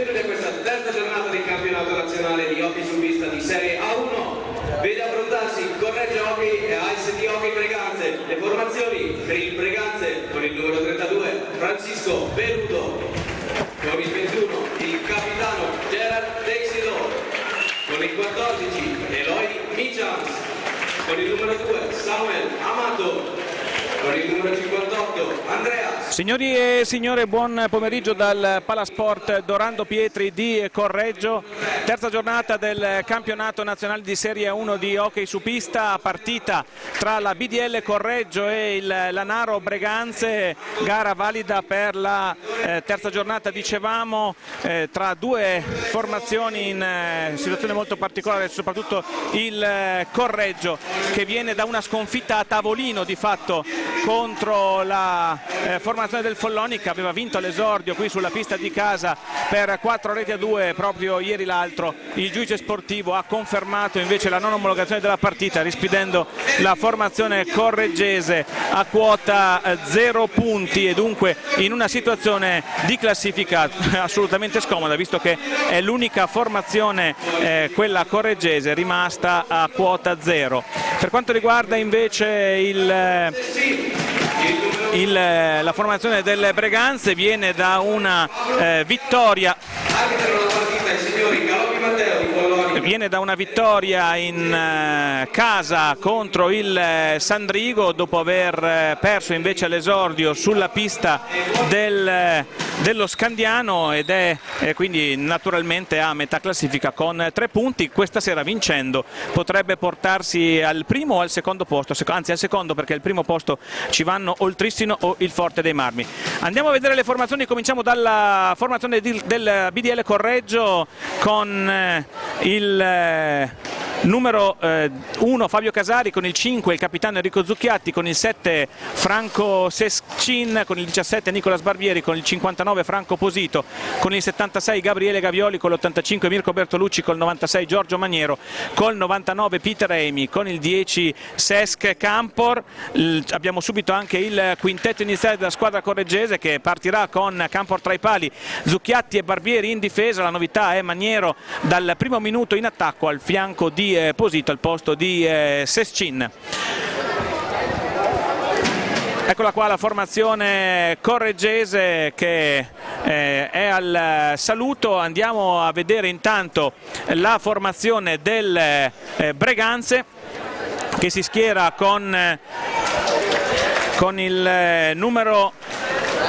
benvenuti a questa terza giornata del campionato nazionale di hockey su pista di Serie A1. Vede affrontarsi Correggio Hockey e ASD Hockey Breganze. Le formazioni per il Breganze con il numero 32 Francisco Veludo, con il 21 il capitano Gerard Teixeira, con il 14 Eloy Michans, con il numero 2 Samuel Amato, con il numero 58 Andrea. Signori e signore, buon pomeriggio dal Palasport Dorando Pietri di Correggio. Terza giornata del campionato nazionale di Serie 1 di hockey su pista, partita tra la BDL Correggio e il Lanaro Breganze, gara valida per la terza giornata, dicevamo, tra due formazioni in situazione molto particolare, soprattutto il Correggio che viene da una sconfitta a tavolino di fatto contro la formazione del Follonica, aveva vinto all'esordio qui sulla pista di casa per 4-2 proprio ieri l'altro. Il giudice sportivo ha confermato invece la non omologazione della partita, rispedendo la formazione correggese a quota 0 punti e dunque in una situazione di classifica assolutamente scomoda, visto che è l'unica formazione, quella correggese, rimasta a quota 0. Per quanto riguarda invece la formazione del Breganze, viene da una vittoria in casa contro il Sandrigo, dopo aver perso invece all'esordio sulla pista dello Scandiano, ed è quindi naturalmente a metà classifica con 3 punti. Questa sera vincendo potrebbe portarsi al primo o al secondo posto, anzi al secondo, perché al primo posto ci vanno o il Tristino o il Forte dei Marmi. Andiamo a vedere le formazioni, cominciamo dalla formazione del BDL Correggio con il numero 1 Fabio Casari, con il 5 il capitano Enrico Zucchiatti, con il 7 Franco Seschin, con il 17 Nicola Sbarbieri, con il 59 Franco Posito, con il 76 Gabriele Gavioli, con l'85 Mirko Bertolucci, col 96 Giorgio Maniero, col 99 Peter Amy, con il 10 Sesc Campor. Abbiamo subito anche il quintetto iniziale della squadra correggese, che partirà con Campor tra i pali, Zucchiatti e Barbieri in difesa. La novità è Maniero dal primo minuto in attacco al fianco di Posito al posto di Seschin. Eccola qua la formazione correggese che è al saluto. Andiamo a vedere intanto la formazione del Breganze, che si schiera con il numero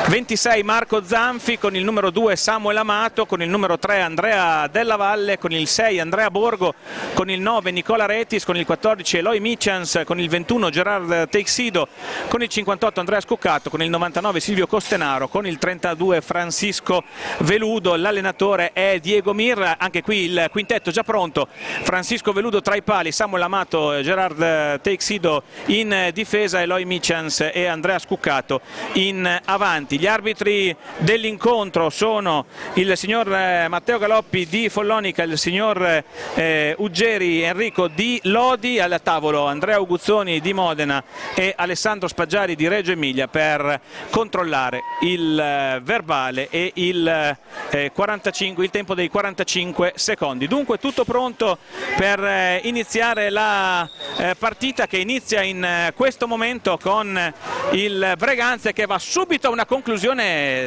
26 Marco Zanfi, con il numero 2 Samuel Amato, con il numero 3 Andrea Della Valle, con il 6 Andrea Borgo, con il 9 Nicola Retis, con il 14 Eloy Michans, con il 21 Gerard Teixeira, con il 58 Andrea Scuccato, con il 99 Silvio Costenaro, con il 32 Francisco Veludo. L'allenatore è Diego Mir. Anche qui il quintetto già pronto: Francisco Veludo tra i pali, Samuel Amato, Gerard Teixeira in difesa, Eloy Michans e Andrea Scuccato in avanti. Gli arbitri dell'incontro sono il signor Matteo Galoppi di Follonica, il signor Uggeri Enrico di Lodi, al tavolo Andrea Uguzzoni di Modena e Alessandro Spaggiari di Reggio Emilia per controllare il verbale e il tempo dei 45 secondi. Dunque tutto pronto per iniziare la partita, che inizia in questo momento con il Breganze che va subito a una conclusione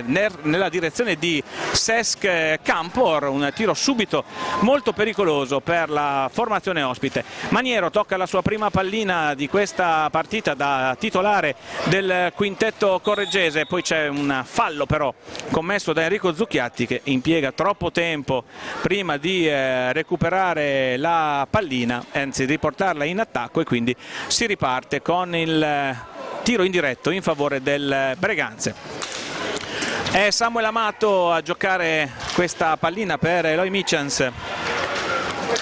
nella direzione di Sesc Campor, un tiro subito molto pericoloso per la formazione ospite. Maniero tocca la sua prima pallina di questa partita da titolare del quintetto correggese, poi c'è un fallo però commesso da Enrico Zucchiatti, che impiega troppo tempo prima di recuperare la pallina, anzi di riportarla in attacco, e quindi si riparte con il tiro indiretto in favore del Breganze. È Samuel Amato a giocare questa pallina per Eloy Michans.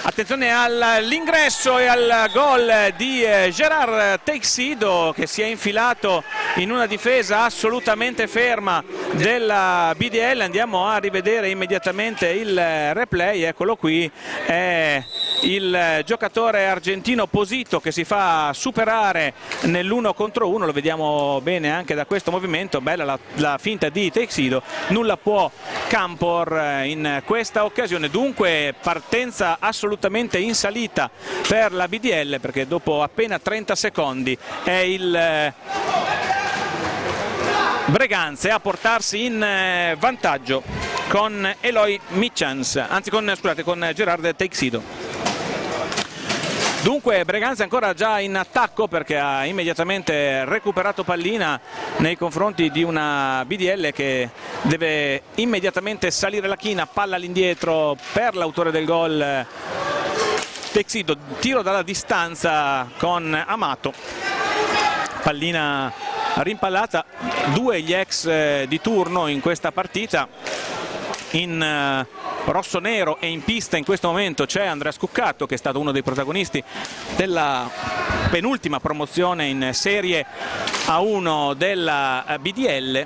Attenzione all'ingresso e al gol di Gerard Teixeira, che si è infilato in una difesa assolutamente ferma della BDL. Andiamo a rivedere immediatamente il replay, eccolo qui, è il giocatore argentino Posito che si fa superare nell'1 contro 1, lo vediamo bene anche da questo movimento, bella la finta di Teixido, nulla può Campor in questa occasione, dunque partenza assolutamente in salita per la BDL, perché dopo appena 30 secondi è il Breganze a portarsi in vantaggio con Eloy Mitchans, anzi con Gerard Teixido. Dunque Breganze ancora già in attacco perché ha immediatamente recuperato pallina nei confronti di una BDL che deve immediatamente salire la china, palla all'indietro per l'autore del gol Teixido, tiro dalla distanza con Amato, pallina rimpallata, due gli ex di turno in questa partita. In rosso-nero e in pista in questo momento c'è Andrea Scuccato, che è stato uno dei protagonisti della penultima promozione in Serie A1 della BDL,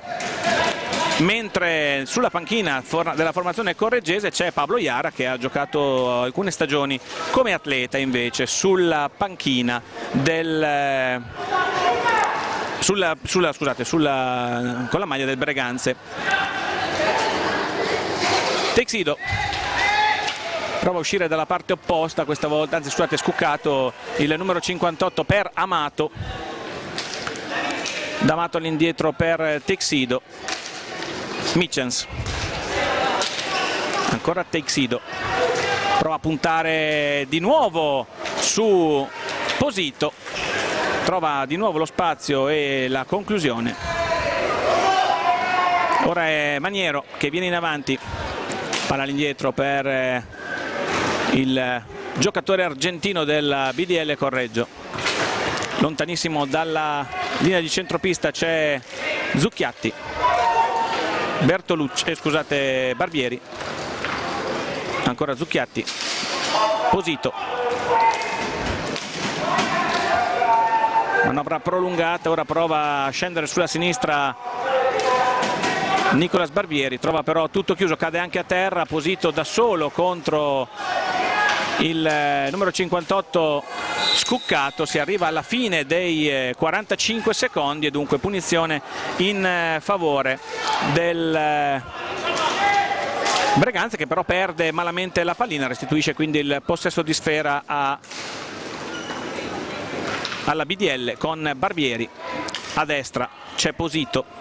mentre sulla panchina della formazione correggese c'è Pablo Iara, che ha giocato alcune stagioni come atleta invece sulla panchina con la maglia del Breganze. Teixido prova a uscire dalla parte opposta questa volta, anzi scusate, Scuccato, il numero 58 per Amato, D'Amato all'indietro per Teixido, Mitchans, ancora Teixido, prova a puntare di nuovo su Posito, trova di nuovo lo spazio e la conclusione. Ora è Maniero che viene in avanti, palla all'indietro per il giocatore argentino della BDL Correggio, lontanissimo dalla linea di centropista c'è Zucchiatti, Barbieri, ancora Zucchiatti, Posito, manovra prolungata, ora prova a scendere sulla sinistra Nicolas Barbieri, trova però tutto chiuso, cade anche a terra, Posito da solo contro il numero 58 Scuccato, si arriva alla fine dei 45 secondi e dunque punizione in favore del Breganze, che però perde malamente la pallina, restituisce quindi il possesso di sfera alla BDL con Barbieri, a destra c'è Posito.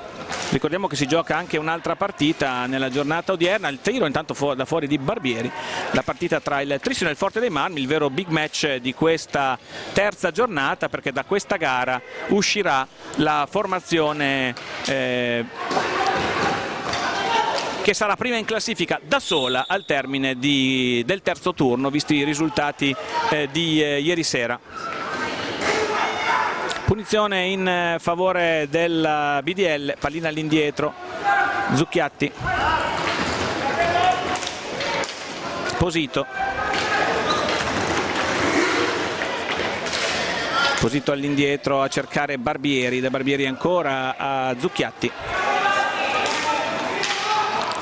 Ricordiamo che si gioca anche un'altra partita nella giornata odierna, il tiro intanto da fuori di Barbieri, la partita tra il Trissino e il Forte dei Marmi, il vero big match di questa terza giornata, perché da questa gara uscirà la formazione che sarà prima in classifica da sola al termine del terzo turno, visti i risultati di ieri sera. Punizione in favore della BDL, pallina all'indietro, Zucchiatti, Posito all'indietro a cercare Barbieri, da Barbieri ancora a Zucchiatti,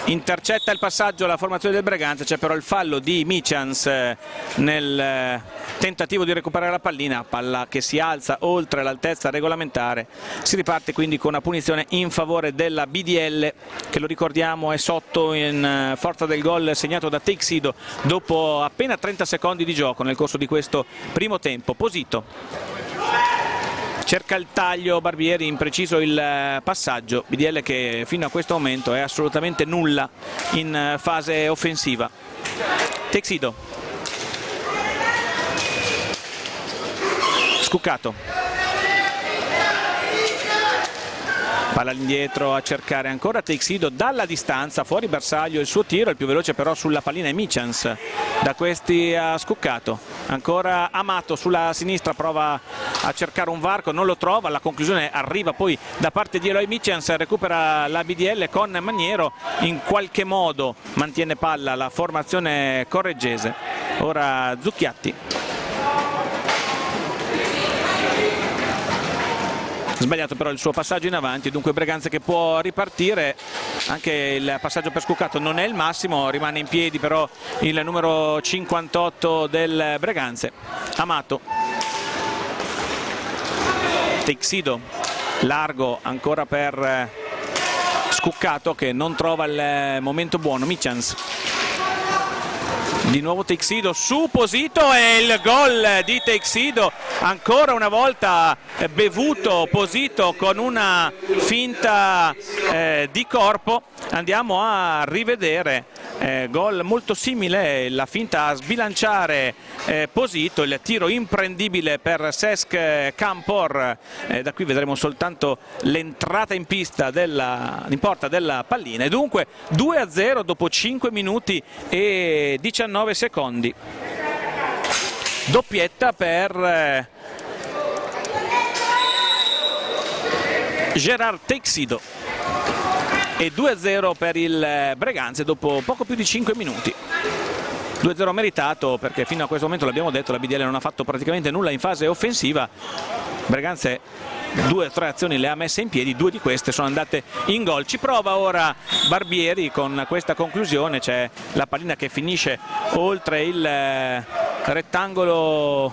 intercetta il passaggio alla formazione del Breganze, c'è però il fallo di Mitchans nel tentativo di recuperare la pallina, palla che si alza oltre l'altezza regolamentare, si riparte quindi con una punizione in favore della BDL, che lo ricordiamo è sotto in forza del gol segnato da Teixido dopo appena 30 secondi di gioco nel corso di questo primo tempo. Posito cerca il taglio, Barbieri, impreciso il passaggio, BDL che fino a questo momento è assolutamente nulla in fase offensiva. Teixido, Scuccato, palla all'indietro a cercare ancora Teixido dalla distanza, fuori bersaglio il suo tiro, il più veloce però sulla pallina è Mitchans, da questi a Scuccato, ancora Amato sulla sinistra, prova a cercare un varco, non lo trova, la conclusione arriva poi da parte di Eloy Mitchans, recupera la BDL con Maniero, in qualche modo mantiene palla la formazione correggese. Ora Zucchiatti, sbagliato però il suo passaggio in avanti, dunque Breganze che può ripartire. Anche il passaggio per Scuccato non è il massimo, rimane in piedi però il numero 58 del Breganze, Amato. Teixido, largo ancora per Scuccato che non trova il momento buono. Michans, di nuovo Teixido su Posito e il gol di Teixido, ancora una volta bevuto Posito con una finta di corpo. Andiamo a rivedere, gol molto simile, la finta a sbilanciare Posito, il tiro imprendibile per Cesc Campor. Da qui vedremo soltanto l'entrata in pista in porta della pallina. E dunque 2-0 dopo 5 minuti e 19 secondi. Doppietta per Gerard Teixido e 2-0 per il Breganze dopo poco più di 5 minuti. 2-0 meritato perché fino a questo momento, l'abbiamo detto, la BDL non ha fatto praticamente nulla in fase offensiva. Breganze 2 o 3 azioni le ha messe in piedi, 2 di queste sono andate in gol. Ci prova ora Barbieri con questa conclusione, c'è la pallina che finisce oltre il rettangolo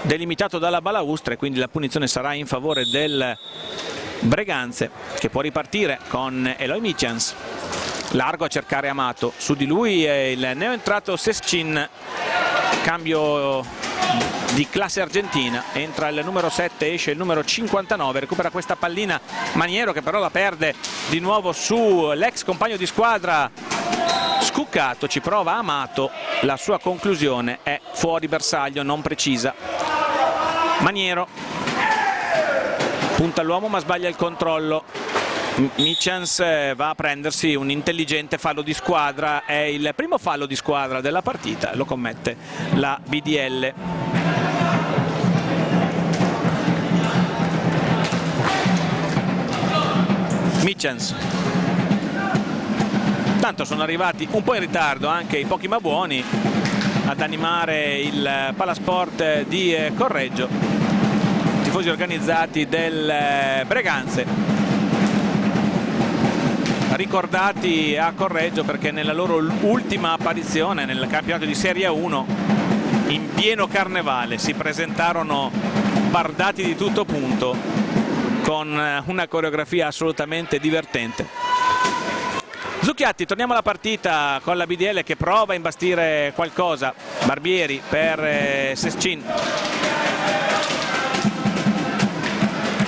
delimitato dalla balaustra e quindi la punizione sarà in favore del Breganze, che può ripartire con Eloy Michans. Largo a cercare Amato, su di lui è il neoentrato Sescin, cambio di classe argentina, entra il numero 7, esce il numero 59, recupera questa pallina Maniero che però la perde di nuovo sull'ex compagno di squadra Scuccato. Ci prova Amato, la sua conclusione è fuori bersaglio, non precisa. Maniero punta all'uomo ma sbaglia il controllo. Michans va a prendersi un intelligente fallo di squadra, è il primo fallo di squadra della partita, lo commette la BDL. Michans, tanto sono arrivati un po' in ritardo anche i pochi ma buoni ad animare il Palasport di Correggio, tifosi organizzati del Breganze, ricordati a Correggio perché nella loro ultima apparizione nel campionato di Serie 1 in pieno carnevale si presentarono bardati di tutto punto con una coreografia assolutamente divertente. Zucchiatti, torniamo alla partita con la BDL che prova a imbastire qualcosa. Barbieri per Sescin.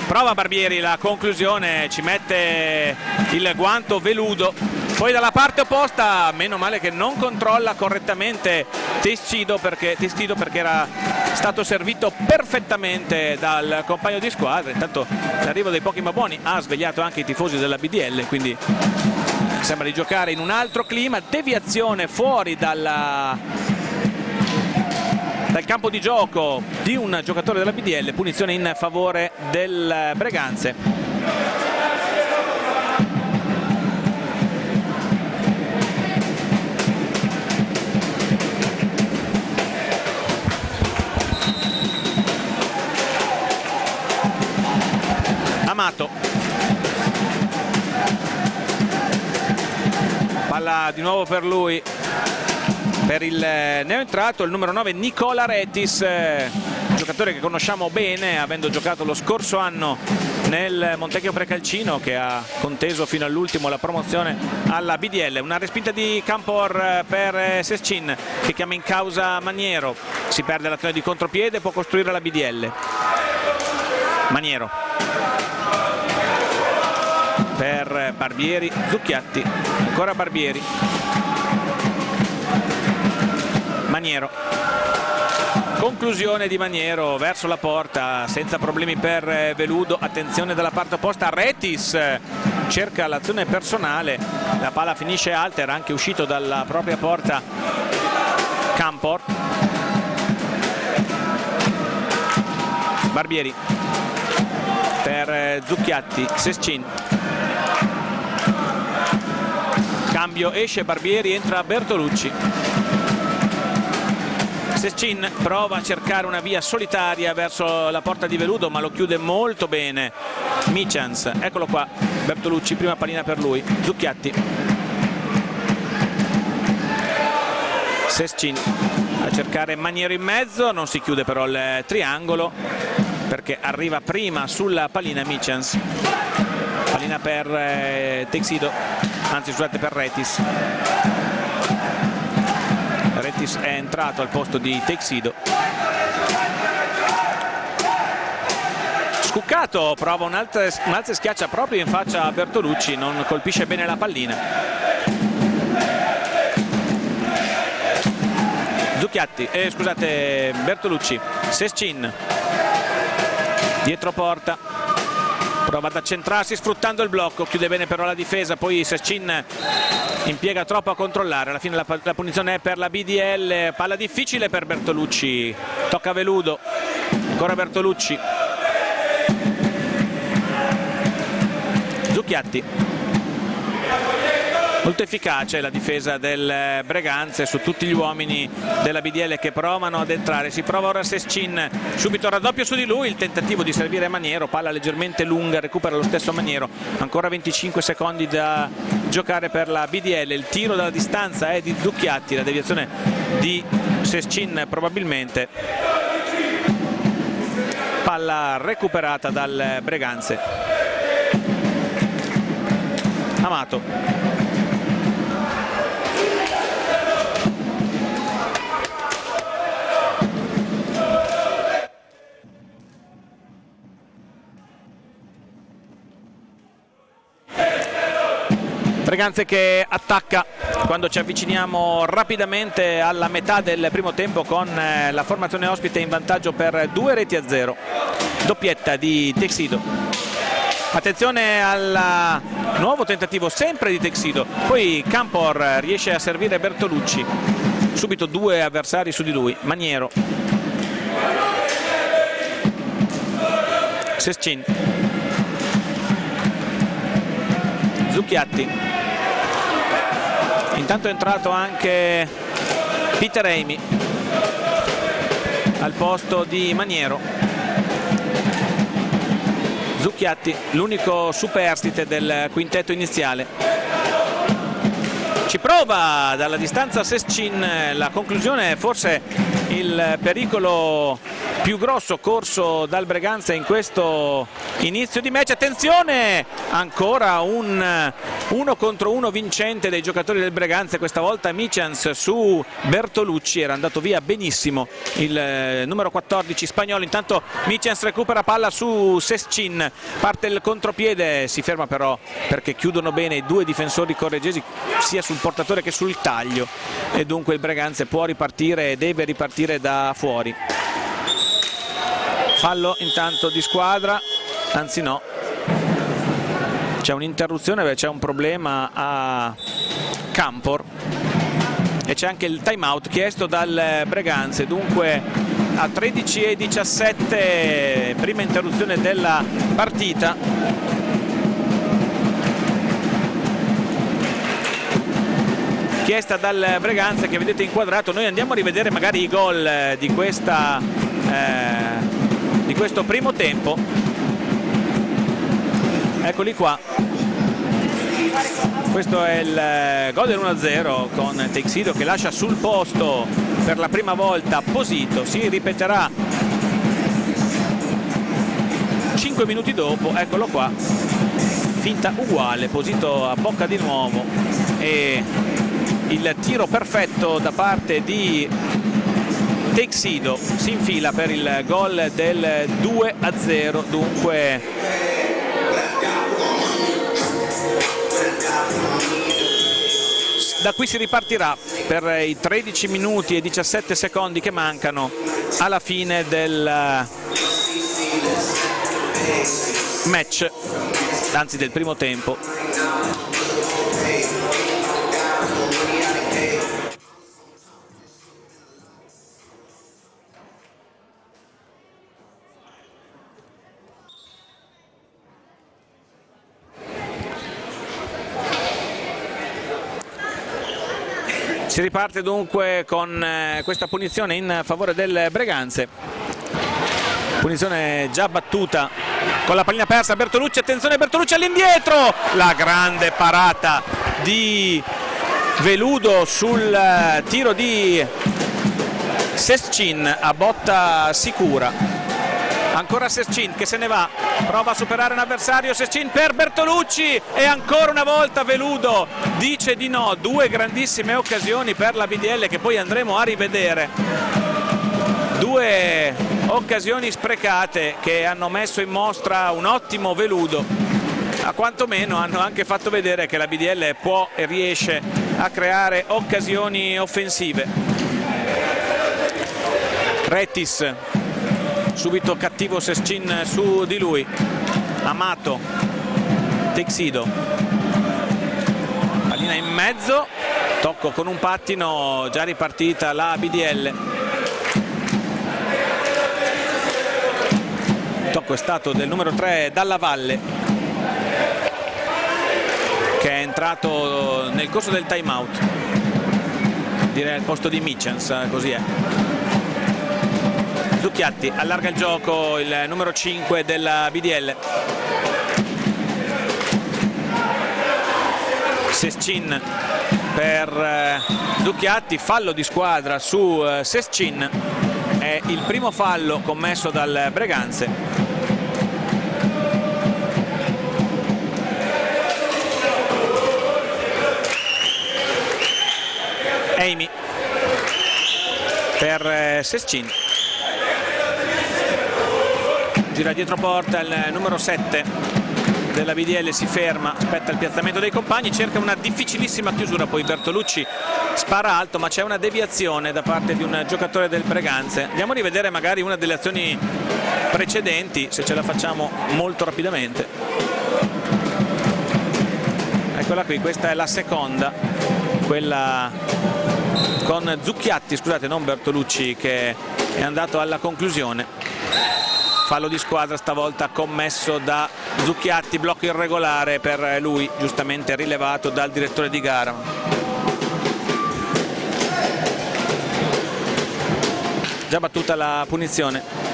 Prova Barbieri, la conclusione, ci mette il guanto veludo. Poi dalla parte opposta, meno male che non controlla correttamente Teixido perché era stato servito perfettamente dal compagno di squadra. Intanto l'arrivo dei pochi ma buoni ha svegliato anche i tifosi della BDL, quindi sembra di giocare in un altro clima. Deviazione fuori dal campo di gioco di un giocatore della BDL, punizione in favore del Breganze. Amato, palla di nuovo per lui, per il neoentrato, il numero 9 Nicola Retis, giocatore che conosciamo bene avendo giocato lo scorso anno nel Montecchio Precalcino, che ha conteso fino all'ultimo la promozione alla BDL. Una respinta di Campor per Sescin che chiama in causa Maniero, si perde l'azione di contropiede, può costruire la BDL. Maniero per Barbieri, Zucchiatti, ancora Barbieri, Maniero, conclusione di Maniero verso la porta senza problemi per Veludo. Attenzione dalla parte opposta, Retis cerca l'azione personale, la palla finisce alta, era anche uscito dalla propria porta Campor. Barbieri per Zucchiatti, Sescin, cambio, esce Barbieri, entra Bertolucci. Sescin prova a cercare una via solitaria verso la porta di Veludo, ma lo chiude molto bene Micians. Eccolo qua, Bertolucci, prima pallina per lui, Zucchiatti. Sescin a cercare Maniero in mezzo, non si chiude però il triangolo perché arriva prima sulla pallina Micians. Pallina per Teixido, anzi scusate, per Retis. Retis è entrato al posto di Teixido. Scuccato prova un alzo e schiaccia proprio in faccia a Bertolucci, non colpisce bene la pallina. Zucchiatti, scusate, Bertolucci. Sescin dietro porta, prova ad accentrarsi sfruttando il blocco, chiude bene però la difesa, poi Sescin impiega troppo a controllare, alla fine la punizione è per la BDL. Palla difficile per Bertolucci, tocca a Veludo, ancora Bertolucci. Zucchiatti, molto efficace la difesa del Breganze su tutti gli uomini della BDL che provano ad entrare. Si prova ora Sescin, subito raddoppio su di lui, il tentativo di servire Maniero, palla leggermente lunga, recupera lo stesso Maniero, ancora 25 secondi da giocare per la BDL. Il tiro dalla distanza è di Zucchiatti, la deviazione di Sescin probabilmente, palla recuperata dal Breganze. Amato, Breganze che attacca quando ci avviciniamo rapidamente alla metà del primo tempo con la formazione ospite in vantaggio per 2-0. Doppietta di Teixido. Attenzione al nuovo tentativo sempre di Teixido, poi Campor riesce a servire Bertolucci, subito due avversari su di lui. Maniero, Sescin, Zucchiatti, intanto è entrato anche Peter Amy al posto di Maniero. Zucchiatti, l'unico superstite del quintetto iniziale. Ci prova dalla distanza Sescin, la conclusione è forse il pericolo più grosso corso dal Breganze in questo inizio di match. Attenzione, ancora un 1 contro 1 vincente dei giocatori del Breganze, questa volta Micians su Bertolucci, era andato via benissimo il numero 14 spagnolo. Intanto Micians recupera palla su Sescin, parte il contropiede, si ferma però perché chiudono bene i due difensori correggesi sia sul portatore che sul taglio e dunque il Breganze può ripartire e deve ripartire da fuori. Fallo intanto di squadra, anzi no, c'è un'interruzione perché c'è un problema a Campor e c'è anche il time out chiesto dal Breganze, dunque a 13:17, prima interruzione della partita. Chiesta dal Breganze che vedete inquadrato. Noi andiamo a rivedere magari i gol di questo primo tempo. Eccoli qua, questo è il gol del 1-0 con Teixido che lascia sul posto per la prima volta Posito. Si ripeterà 5 minuti dopo, eccolo qua, finta uguale, Posito a bocca di nuovo e il tiro perfetto da parte di Teixido si infila per il gol del 2-0. Dunque da qui si ripartirà per i 13 minuti e 17 secondi che mancano alla fine del match, anzi del primo tempo. Si riparte dunque con questa punizione in favore del Breganze. Punizione già battuta con la pallina persa. Bertolucci, attenzione, Bertolucci all'indietro, la grande parata di Veludo sul tiro di Sescin a botta sicura. Ancora Sescin che se ne va, prova a superare un avversario, Sescin per Bertolucci e ancora una volta Veludo dice di no. Due grandissime occasioni per la BDL che poi andremo a rivedere. Due occasioni sprecate che hanno messo in mostra un ottimo Veludo. A quantomeno hanno anche fatto vedere che la BDL può e riesce a creare occasioni offensive. Retis, subito cattivo Sescin su di lui. Amato, Teixido, pallina in mezzo, tocco con un pattino, già ripartita la BDL. Tocco è stato del numero 3 Dalla Valle, che è entrato nel corso del time out, direi al posto di Mitchens, così è. Zucchiatti allarga il gioco, il numero 5 della BDL. Sescin per Zucchiatti, fallo di squadra su Sescin, è il primo fallo commesso dal Breganze. Amy per Sescin, gira dietro porta il numero 7 della BDL, si ferma, aspetta il piazzamento dei compagni, cerca una difficilissima chiusura, poi Bertolucci spara alto ma c'è una deviazione da parte di un giocatore del Breganze. Andiamo a rivedere magari una delle azioni precedenti, se ce la facciamo molto rapidamente. Eccola qui, questa è la seconda, quella con Zucchiatti, scusate, non Bertolucci, che è andato alla conclusione. Fallo di squadra stavolta commesso da Zucchiatti, blocco irregolare per lui, giustamente rilevato dal direttore di gara. Già battuta la punizione.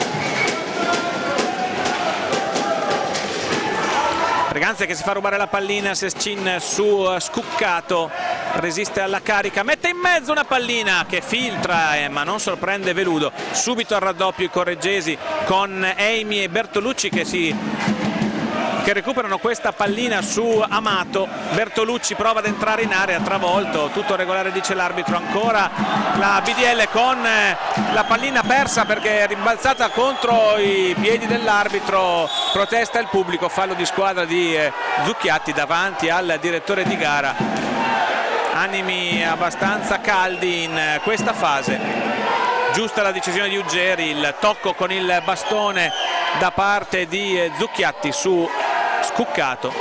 Breganze che si fa rubare la pallina, Sescin su Scuccato, resiste alla carica, mette in mezzo una pallina che filtra ma non sorprende Veludo. Subito al raddoppio i correggesi con Amy e Bertolucci che recuperano questa pallina su Amato. Bertolucci prova ad entrare in area, travolto, tutto regolare dice l'arbitro. Ancora la BDL con la pallina persa perché è rimbalzata contro i piedi dell'arbitro, protesta il pubblico, fallo di squadra di Zucchiatti davanti al direttore di gara. Animi abbastanza caldi in questa fase. Giusta la decisione di Uggeri, il tocco con il bastone da parte di Zucchiatti su Scuccato.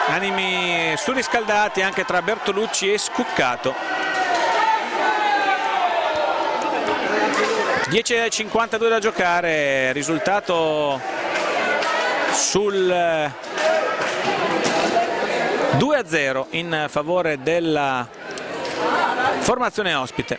Animi surriscaldati anche tra Bertolucci e Scuccato. 10:52 da giocare, risultato sul 2-0 in favore della formazione ospite.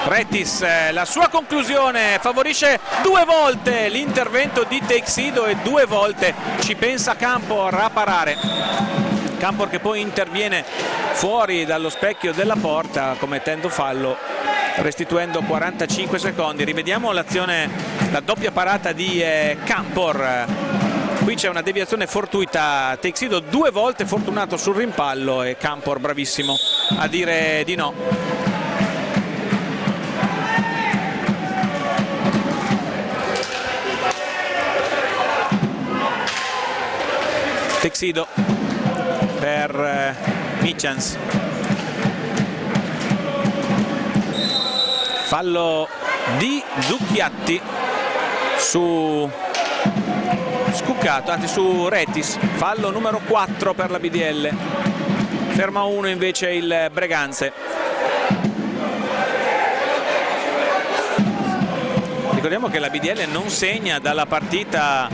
Retis, la sua conclusione favorisce due volte l'intervento di Teixido e due volte ci pensa Campor a parare. Campor che poi interviene fuori dallo specchio della porta commettendo fallo, restituendo 45 secondi. Rivediamo l'azione, la doppia parata di Campor. Qui c'è una deviazione fortuita, Teixido due volte fortunato sul rimpallo e Campor bravissimo a dire di no. Teixido per Mitchens. Fallo di Zucchiatti su Scuccato, anzi su Retis, fallo numero 4 per la BDL. ferma 1 invece il Breganze. Ricordiamo che la BDL non segna dalla partita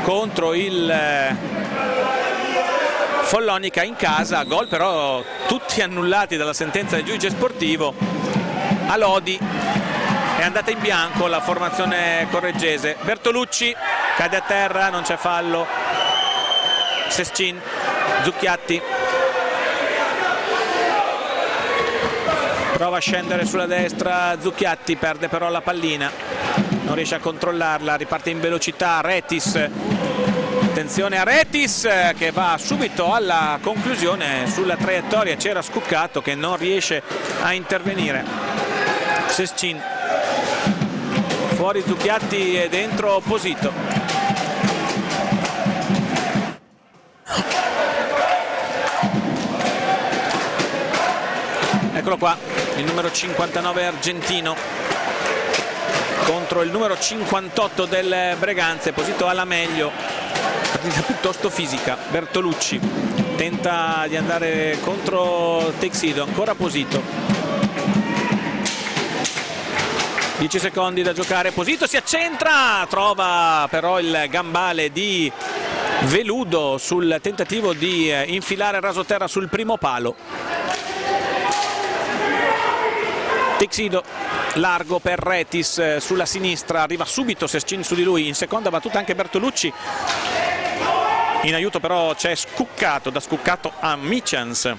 contro il Follonica in casa, gol però tutti annullati dalla sentenza del giudice sportivo. A Lodi è andata in bianco la formazione correggese. Bertolucci cade a terra, non c'è fallo. Sescin, Zucchiatti prova a scendere sulla destra, Zucchiatti perde però la pallina, non riesce a controllarla, riparte in velocità Retis. Attenzione a Retis che va subito alla conclusione sulla traiettoria, c'era Scuccato che non riesce a intervenire. Sescin, fuori Zucchiatti e dentro Posito. Eccolo qua, il numero 59 argentino contro il numero 58 del Breganze. Posito alla meglio, partita piuttosto fisica. Bertolucci tenta di andare contro Texido, ancora Posito, 10 secondi da giocare. Posito si accentra, trova però il gambale di Veludo sul tentativo di infilare rasoterra sul primo palo. Texido largo per Retis sulla sinistra, arriva subito Sescin su di lui, in seconda battuta anche Bertolucci, in aiuto però c'è Scuccato, da Scuccato a Michans,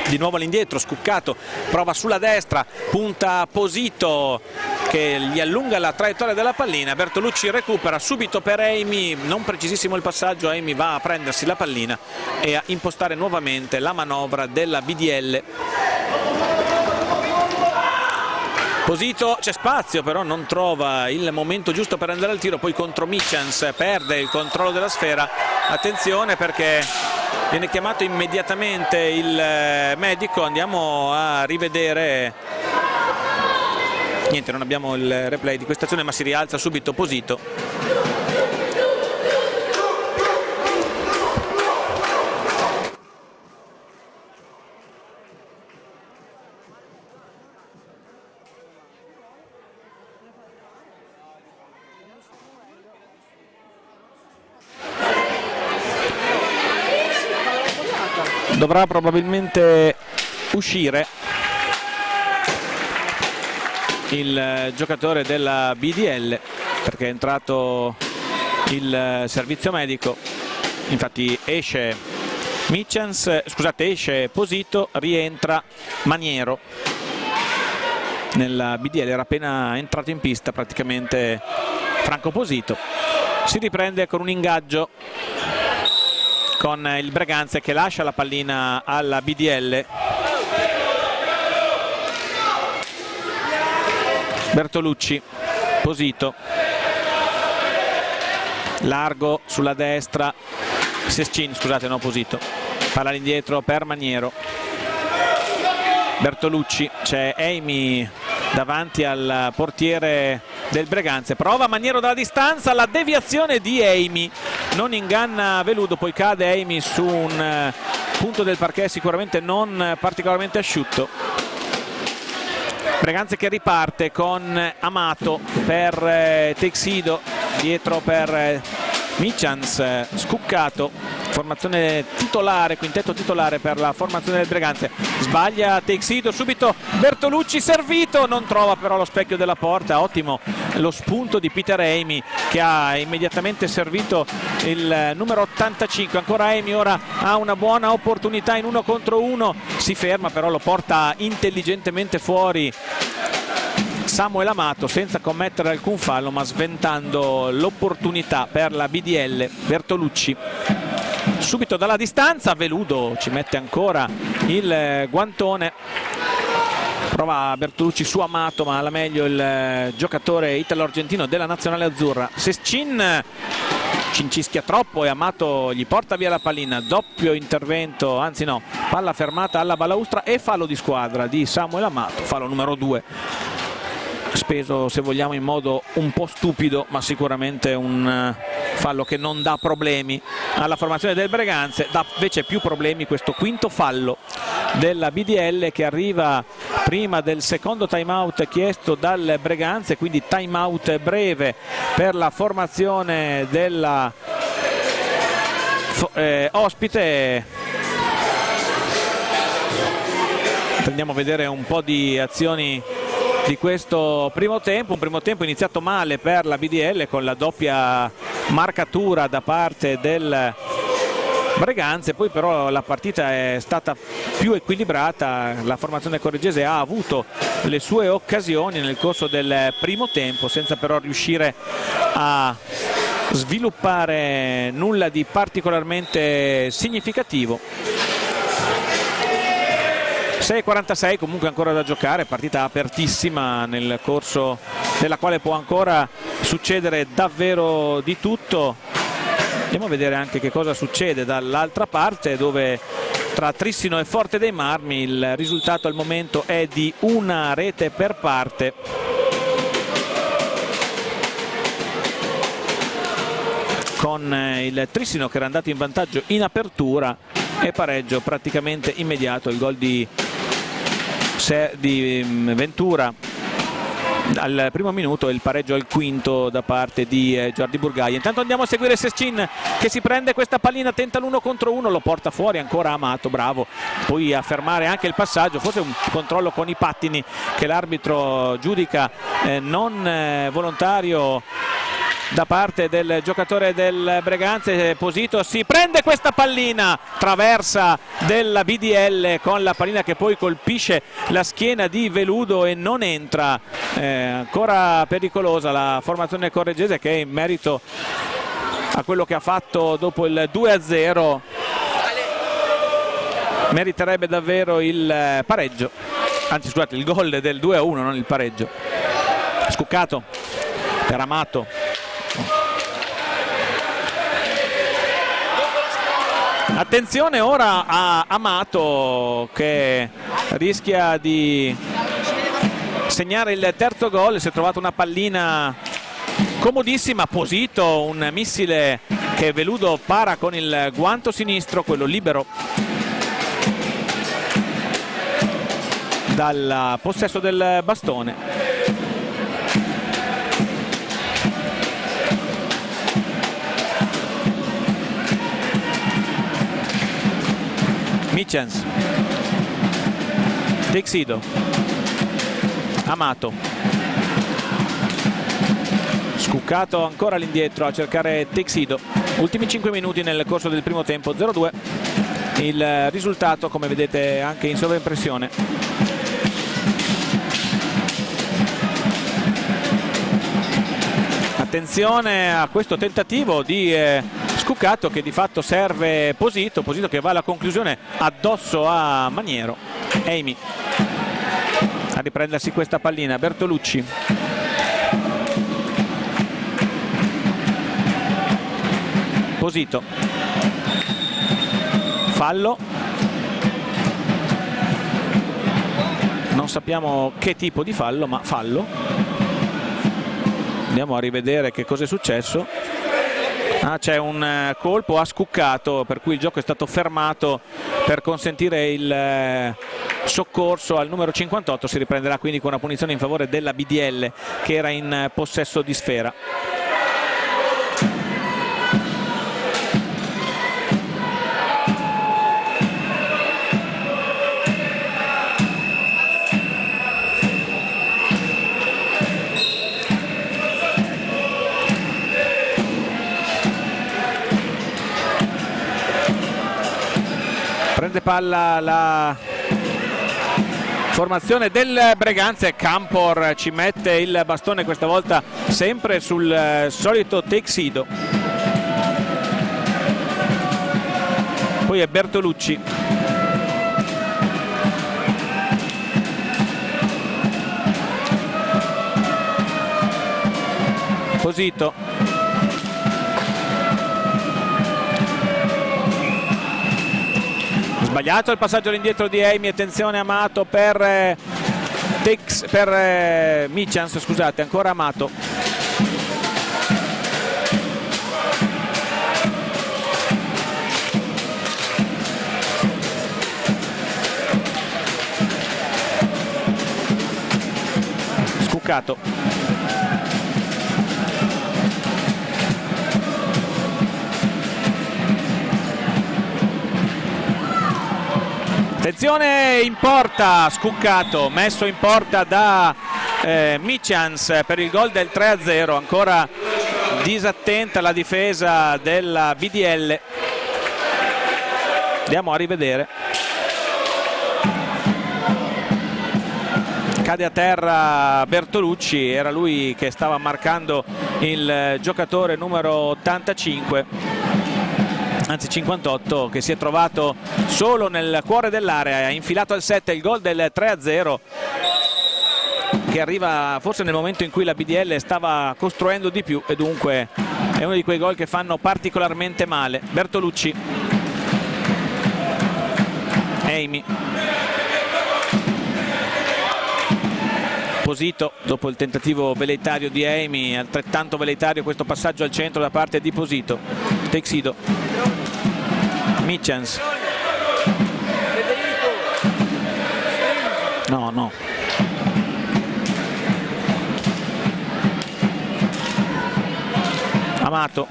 di nuovo all'indietro, Scuccato prova sulla destra, punta Posito che gli allunga la traiettoria della pallina, Bertolucci recupera subito per Eimi, non precisissimo il passaggio, Eimi va a prendersi la pallina e a impostare nuovamente la manovra della BDL. Posito, c'è spazio però non trova il momento giusto per andare al tiro, poi contro Michans perde il controllo della sfera. Attenzione perché viene chiamato immediatamente il medico, andiamo a rivedere, niente, non abbiamo il replay di questa azione ma si rialza subito Posito. Dovrà probabilmente uscire il giocatore della BDL perché è entrato il servizio medico, infatti esce Michans, scusate, esce Posito, rientra Maniero. Nella BDL era appena entrato in pista praticamente Franco Posito. Si riprende con un ingaggio con il Breganze che lascia la pallina alla BDL. Bertolucci, Posito, largo sulla destra, Sescin, scusate, no, Posito, palla all'indietro per Maniero. Bertolucci, c'è Eimi davanti al portiere del Breganze, prova Maniero dalla distanza, la deviazione di Eimi non inganna Veludo, poi cade Eimi su un punto del parquet sicuramente non particolarmente asciutto. Breganze che riparte con Amato per Texido, dietro per Michans, Scuccato, formazione titolare, quintetto titolare per la formazione del Breganze. Sbaglia Texido, subito Bertolucci servito, non trova però lo specchio della porta. Ottimo lo spunto di Peter Eimi che ha immediatamente servito il numero 85. Ancora Eimi, ora ha una buona opportunità in 1 contro 1, si ferma però lo porta intelligentemente fuori Samuel Amato senza commettere alcun fallo ma sventando l'opportunità per la BDL. Bertolucci subito dalla distanza, Veludo ci mette ancora il guantone, prova Bertolucci su Amato ma alla meglio il giocatore italo-argentino della nazionale azzurra. Sescin cincischia troppo e Amato gli porta via la pallina, doppio intervento, anzi no, palla fermata alla balaustra e fallo di squadra di Samuel Amato, fallo numero 2. sospeso, se vogliamo, in modo un po' stupido, ma sicuramente un fallo che non dà problemi alla formazione del Breganze. Dà invece più problemi questo quinto fallo della BDL, che arriva prima del secondo time out chiesto dal Breganze, quindi time out breve per la formazione della ospite. Andiamo a vedere un po' di azioni di questo primo tempo, un primo tempo iniziato male per la BDL con la doppia marcatura da parte del Breganze, poi però la partita è stata più equilibrata, la formazione correggese ha avuto le sue occasioni nel corso del primo tempo senza però riuscire a sviluppare nulla di particolarmente significativo. 6:46 comunque ancora da giocare, partita apertissima nel corso della quale può ancora succedere davvero di tutto. Andiamo a vedere anche che cosa succede dall'altra parte, dove tra Trissino e Forte dei Marmi il risultato al momento è di una rete per parte. Con il Trissino che era andato in vantaggio in apertura e pareggio praticamente immediato, il gol di Ventura al primo minuto e il pareggio al quinto da parte di Giordi Burgai. Intanto andiamo a seguire Sescin che si prende questa pallina, tenta l'1 contro 1, lo porta fuori ancora Amato, bravo poi a fermare anche il passaggio, forse un controllo con i pattini che l'arbitro giudica non volontario da parte del giocatore del Breganze. Posito si prende questa pallina, traversa della BDL con la pallina che poi colpisce la schiena di Veludo e non entra. Ancora pericolosa la formazione correggese, che in merito a quello che ha fatto dopo il 2-0 meriterebbe davvero il pareggio, anzi scusate, il gol del 2-1, non il pareggio. Scuccato per Amato, attenzione ora a Amato che rischia di segnare il terzo gol. Si è trovato una pallina comodissima, Posito, un missile che Veludo para con il guanto sinistro, quello libero dal possesso del bastone. Michens, Texido, Amato, Scuccato ancora all'indietro a cercare Texido. Ultimi 5 minuti nel corso del primo tempo, 0-2 il risultato, come vedete anche in sovraimpressione. Attenzione a questo tentativo di Scuccato che di fatto serve Posito che va alla conclusione addosso a Maniero. Eimi a riprendersi questa pallina, Bertolucci, Posito, fallo, non sappiamo che tipo di fallo, ma fallo. Andiamo a rivedere che cosa è successo. C'è un colpo a Scuccato per cui il gioco è stato fermato per consentire il soccorso al numero 58. Si riprenderà quindi con una punizione in favore della BDL che era in possesso di sfera. Prende palla la formazione del Breganze, Campor ci mette il bastone questa volta sempre sul solito Texido. Poi è Bertolucci. Posito. Sbagliato il passaggio all'indietro di Eimi, attenzione Amato per Mitchans, scusate, ancora Amato. Scuccato. Attenzione, in porta, Scuccato, messo in porta da Mitchans per il gol del 3-0, ancora disattenta la difesa della BDL. Andiamo a rivedere. Cade a terra Bertolucci, era lui che stava marcando il giocatore numero 85. Anzi 58, che si è trovato solo nel cuore dell'area, ha infilato al 7 il gol del 3-0, che arriva forse nel momento in cui la BDL stava costruendo di più, e dunque è uno di quei gol che fanno particolarmente male. Bertolucci, Eimi, Posito dopo il tentativo velleitario di Eimi, altrettanto velleitario questo passaggio al centro da parte di Posito. Texido, Mitchans, no, Amato,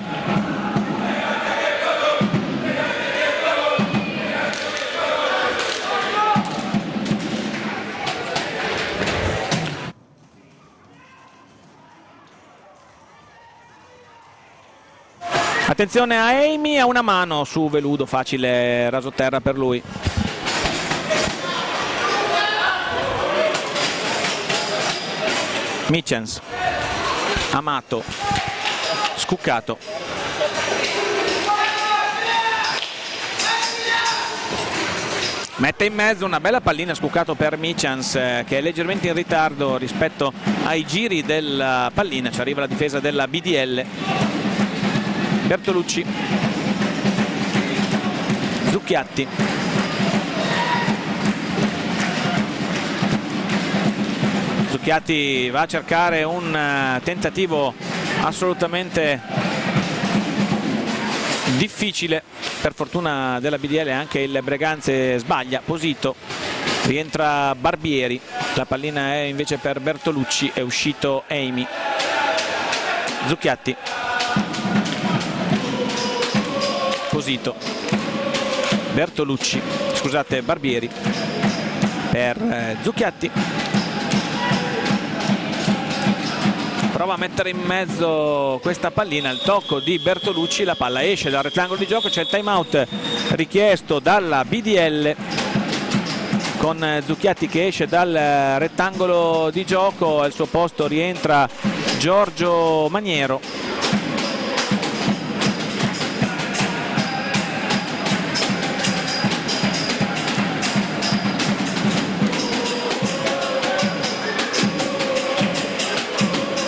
attenzione a Eimi, a una mano su Veludo, facile rasoterra per lui. Mitchans, Amato, Scuccato, mette in mezzo una bella pallina Scuccato per Mitchans, che è leggermente in ritardo rispetto ai giri della pallina. Ci arriva la difesa della BDL. Bertolucci, Zucchiatti, Zucchiatti va a cercare un tentativo assolutamente difficile, per fortuna della BDL anche il Breganze sbaglia. Posito, rientra Barbieri, la pallina è invece per Bertolucci, è uscito Eimi. Zucchiatti, Posito, Bertolucci, scusate, Barbieri per Zucchiatti, prova a mettere in mezzo questa pallina, il tocco di Bertolucci, la palla esce dal rettangolo di gioco, c'è il time out richiesto dalla BDL con Zucchiatti che esce dal rettangolo di gioco, al suo posto rientra Giorgio Maniero.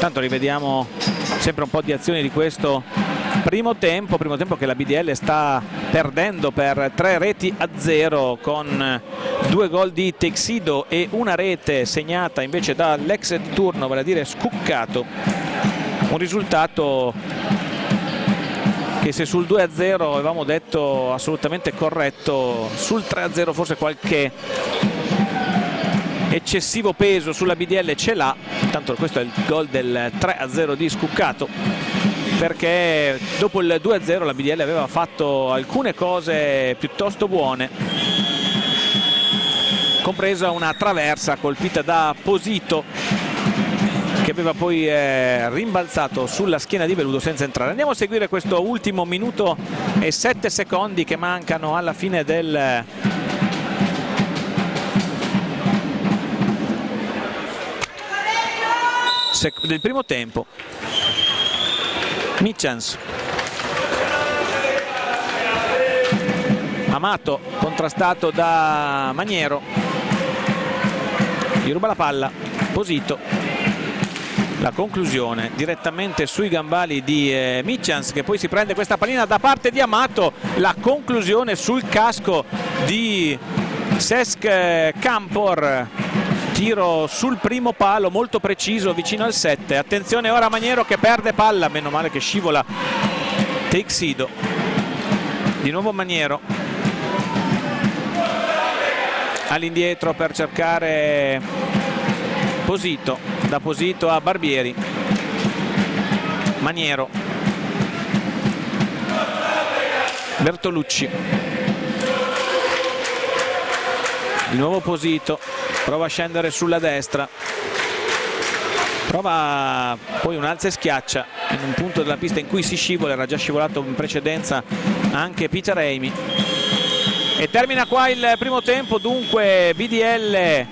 Intanto rivediamo sempre un po' di azioni di questo primo tempo che la BDL sta perdendo per 3-0 con 2 gol di Texido e una rete segnata invece dall'ex di turno, vale a dire Scuccato. Un risultato che, se sul 2-0 avevamo detto assolutamente corretto, sul 3-0 forse qualche eccessivo peso sulla BDL ce l'ha. Tanto questo è il gol del 3-0 di Scuccato, perché dopo il 2-0 la BDL aveva fatto alcune cose piuttosto buone, compresa una traversa colpita da Posito che aveva poi rimbalzato sulla schiena di Veludo senza entrare. Andiamo a seguire questo ultimo minuto e 7 secondi che mancano alla fine del primo tempo. Mitchans, Amato contrastato da Maniero, gli ruba la palla Posito, la conclusione direttamente sui gambali di Mitchans, che poi si prende questa pallina da parte di Amato, la conclusione sul casco di Cesc Campor, tiro sul primo palo molto preciso vicino al 7. Attenzione ora Maniero che perde palla, meno male che scivola Teixido. Di nuovo Maniero all'indietro per cercare Posito, da Posito a Barbieri. Maniero, Bertolucci, di nuovo Posito, prova a scendere sulla destra, prova poi un alza e schiaccia in un punto della pista in cui si scivola, era già scivolato in precedenza anche Peter Amy. E termina qua il primo tempo, dunque BDL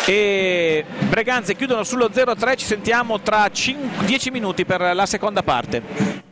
e Breganze chiudono sullo 0-3, ci sentiamo tra 10 minuti per la seconda parte.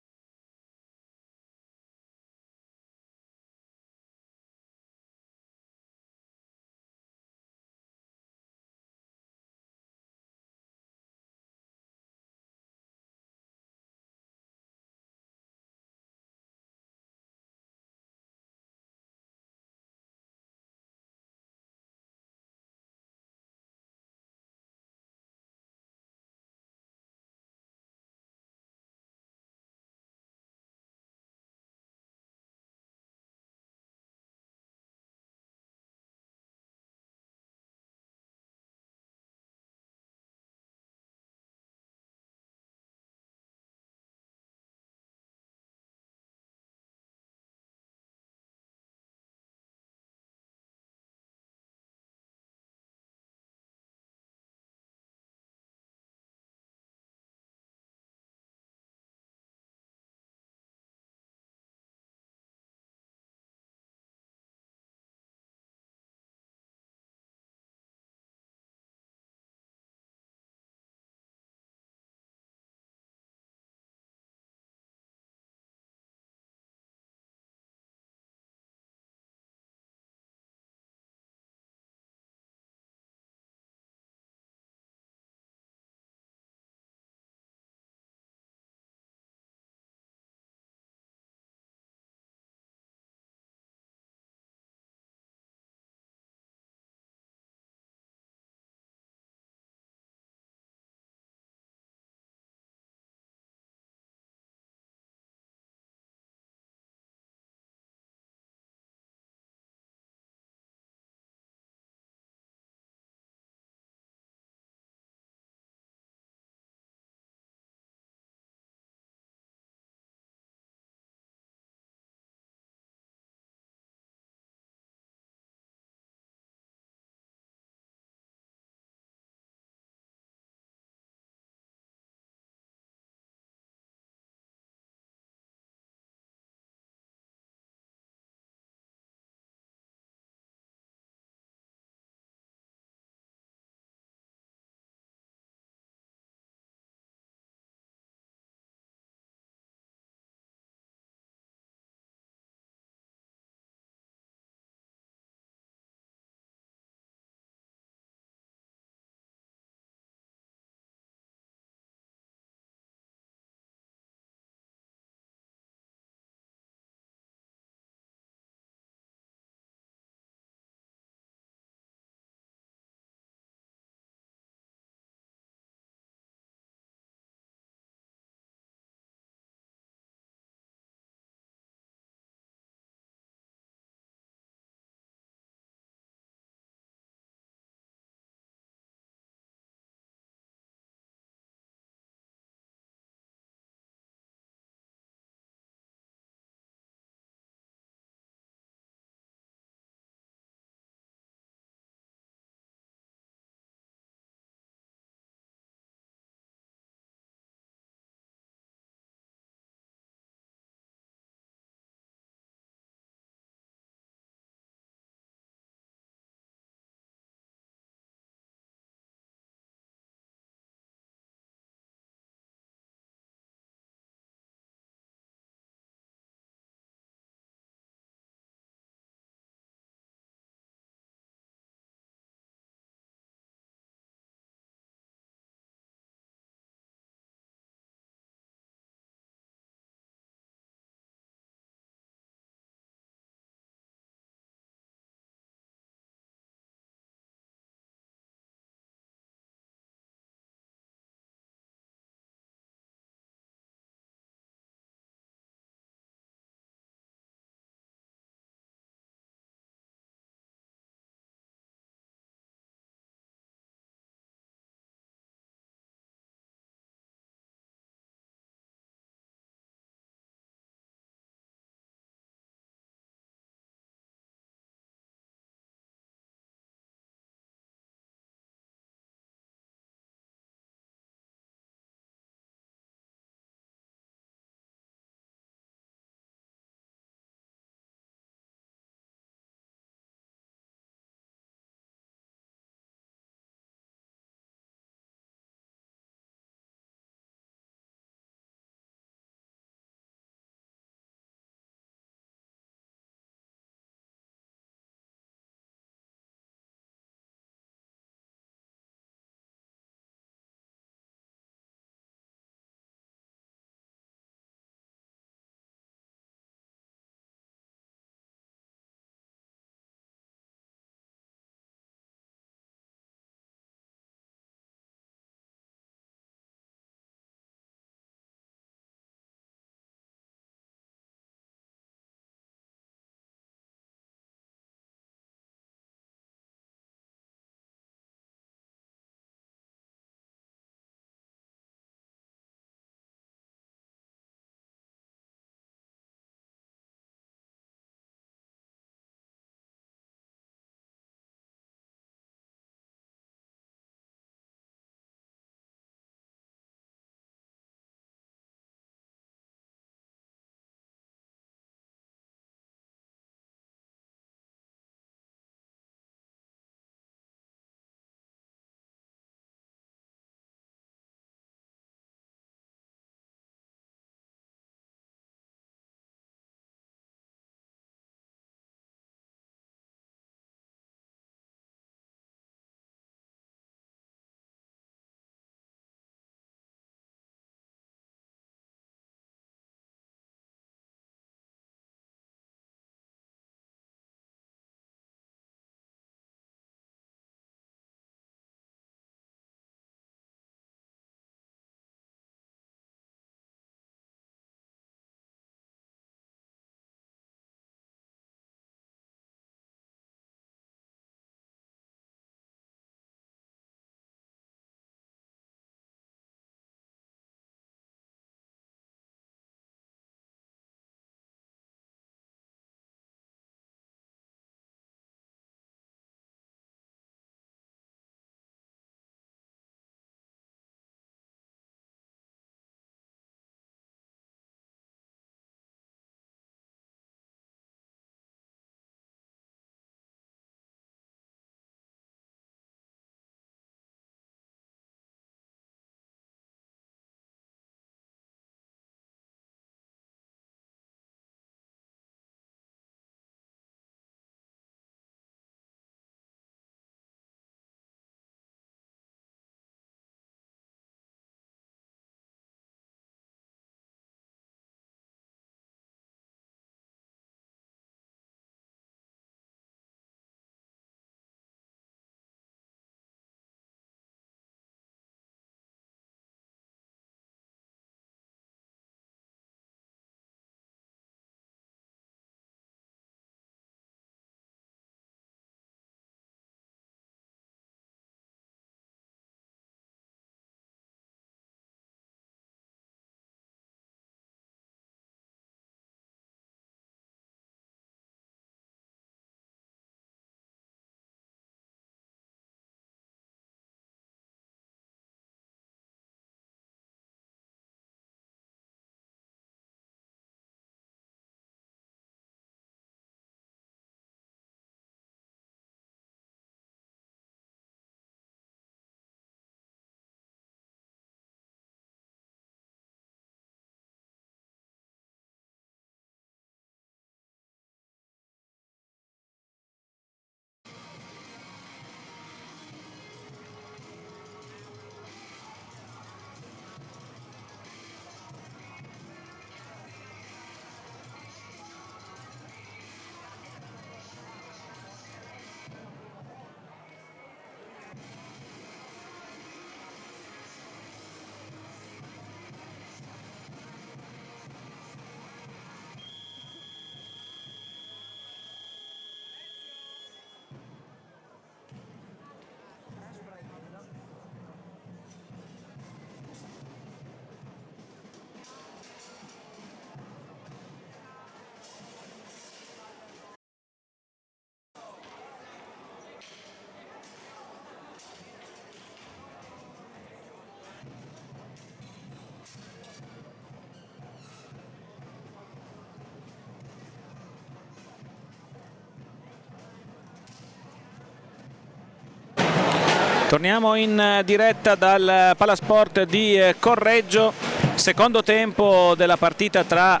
Torniamo in diretta dal Palasport di Correggio, secondo tempo della partita tra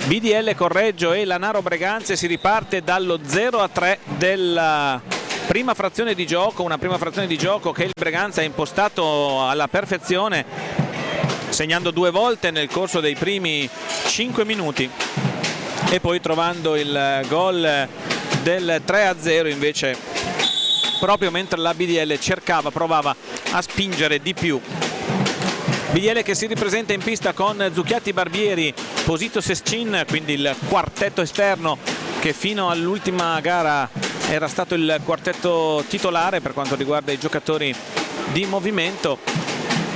BDL Correggio e Lanaro Breganze. Si riparte dallo 0-3 della prima frazione di gioco, una prima frazione di gioco che il Breganze ha impostato alla perfezione, segnando 2 volte nel corso dei primi 5 minuti e poi trovando il gol del 3-0 invece proprio mentre la BDL provava a spingere di più. BDL che si ripresenta in pista con Zucchiatti, Barbieri, Posito, Sescin, quindi il quartetto esterno che fino all'ultima gara era stato il quartetto titolare per quanto riguarda i giocatori di movimento.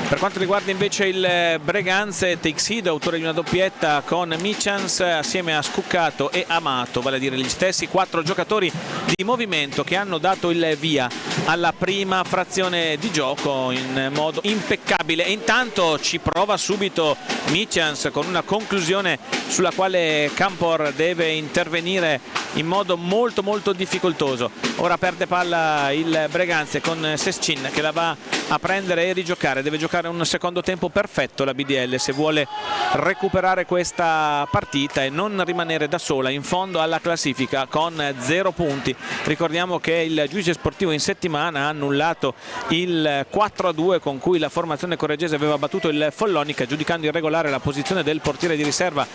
Per quanto riguarda invece il Breganze, Teixido, autore di una doppietta con Michans assieme a Scuccato e Amato, vale a dire gli stessi 4 giocatori di movimento che hanno dato il via alla prima frazione di gioco in modo impeccabile. E intanto ci prova subito Michans con una conclusione sulla quale Campor deve intervenire in modo molto difficoltoso. Ora perde palla il Breganze con Sescin che la va a prendere e rigiocare. Deve giocare un secondo tempo perfetto la BDL se vuole recuperare questa partita e non rimanere da sola in fondo alla classifica con 0 punti. Ricordiamo che il giudice sportivo in settimana ha annullato il 4-2 con cui la formazione correggese aveva battuto il Follonica, giudicando irregolare la posizione del portiere di riserva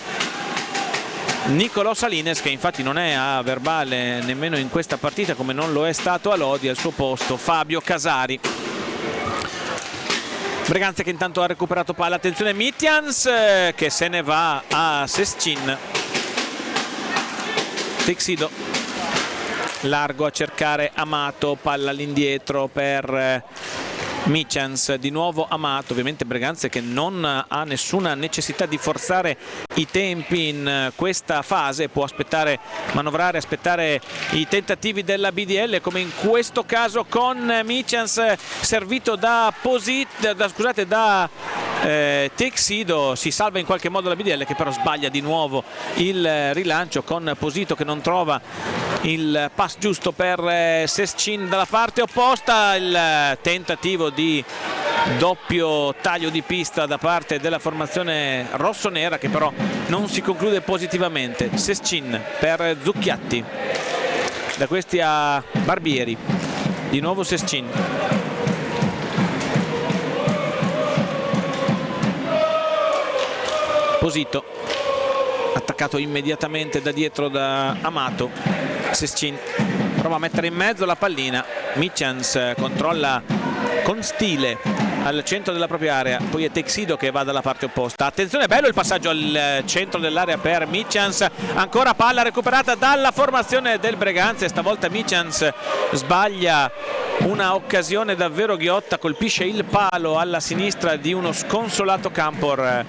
Nicolò Salines, che infatti non è a verbale nemmeno in questa partita, come non lo è stato a Lodi. Al suo posto Fabio Casari. Breganze che intanto ha recuperato palla, attenzione Mitians che se ne va a Sescin. Teixido largo a cercare Amato, palla all'indietro per Michans, di nuovo Amato. Ovviamente Breganze che non ha nessuna necessità di forzare i tempi in questa fase, può aspettare, manovrare, aspettare i tentativi della BDL, come in questo caso con Michans servito da Teixido. Si salva in qualche modo la BDL che però sbaglia di nuovo il rilancio con Posito che non trova il pass giusto per Sescin dalla parte opposta. Il tentativo di doppio taglio di pista da parte della formazione rossonera che però non si conclude positivamente. Sescin per Zucchiatti, da questi a Barbieri, di nuovo Sescin. Posito attaccato immediatamente da dietro da Amato. Sescin prova a mettere in mezzo la pallina, Michans controlla con stile al centro della propria area, poi è Teixido che va dalla parte opposta. Attenzione, bello il passaggio al centro dell'area per Michans, ancora palla recuperata dalla formazione del Breganze. Stavolta Michans sbaglia una occasione davvero ghiotta, colpisce il palo alla sinistra di uno sconsolato Campor.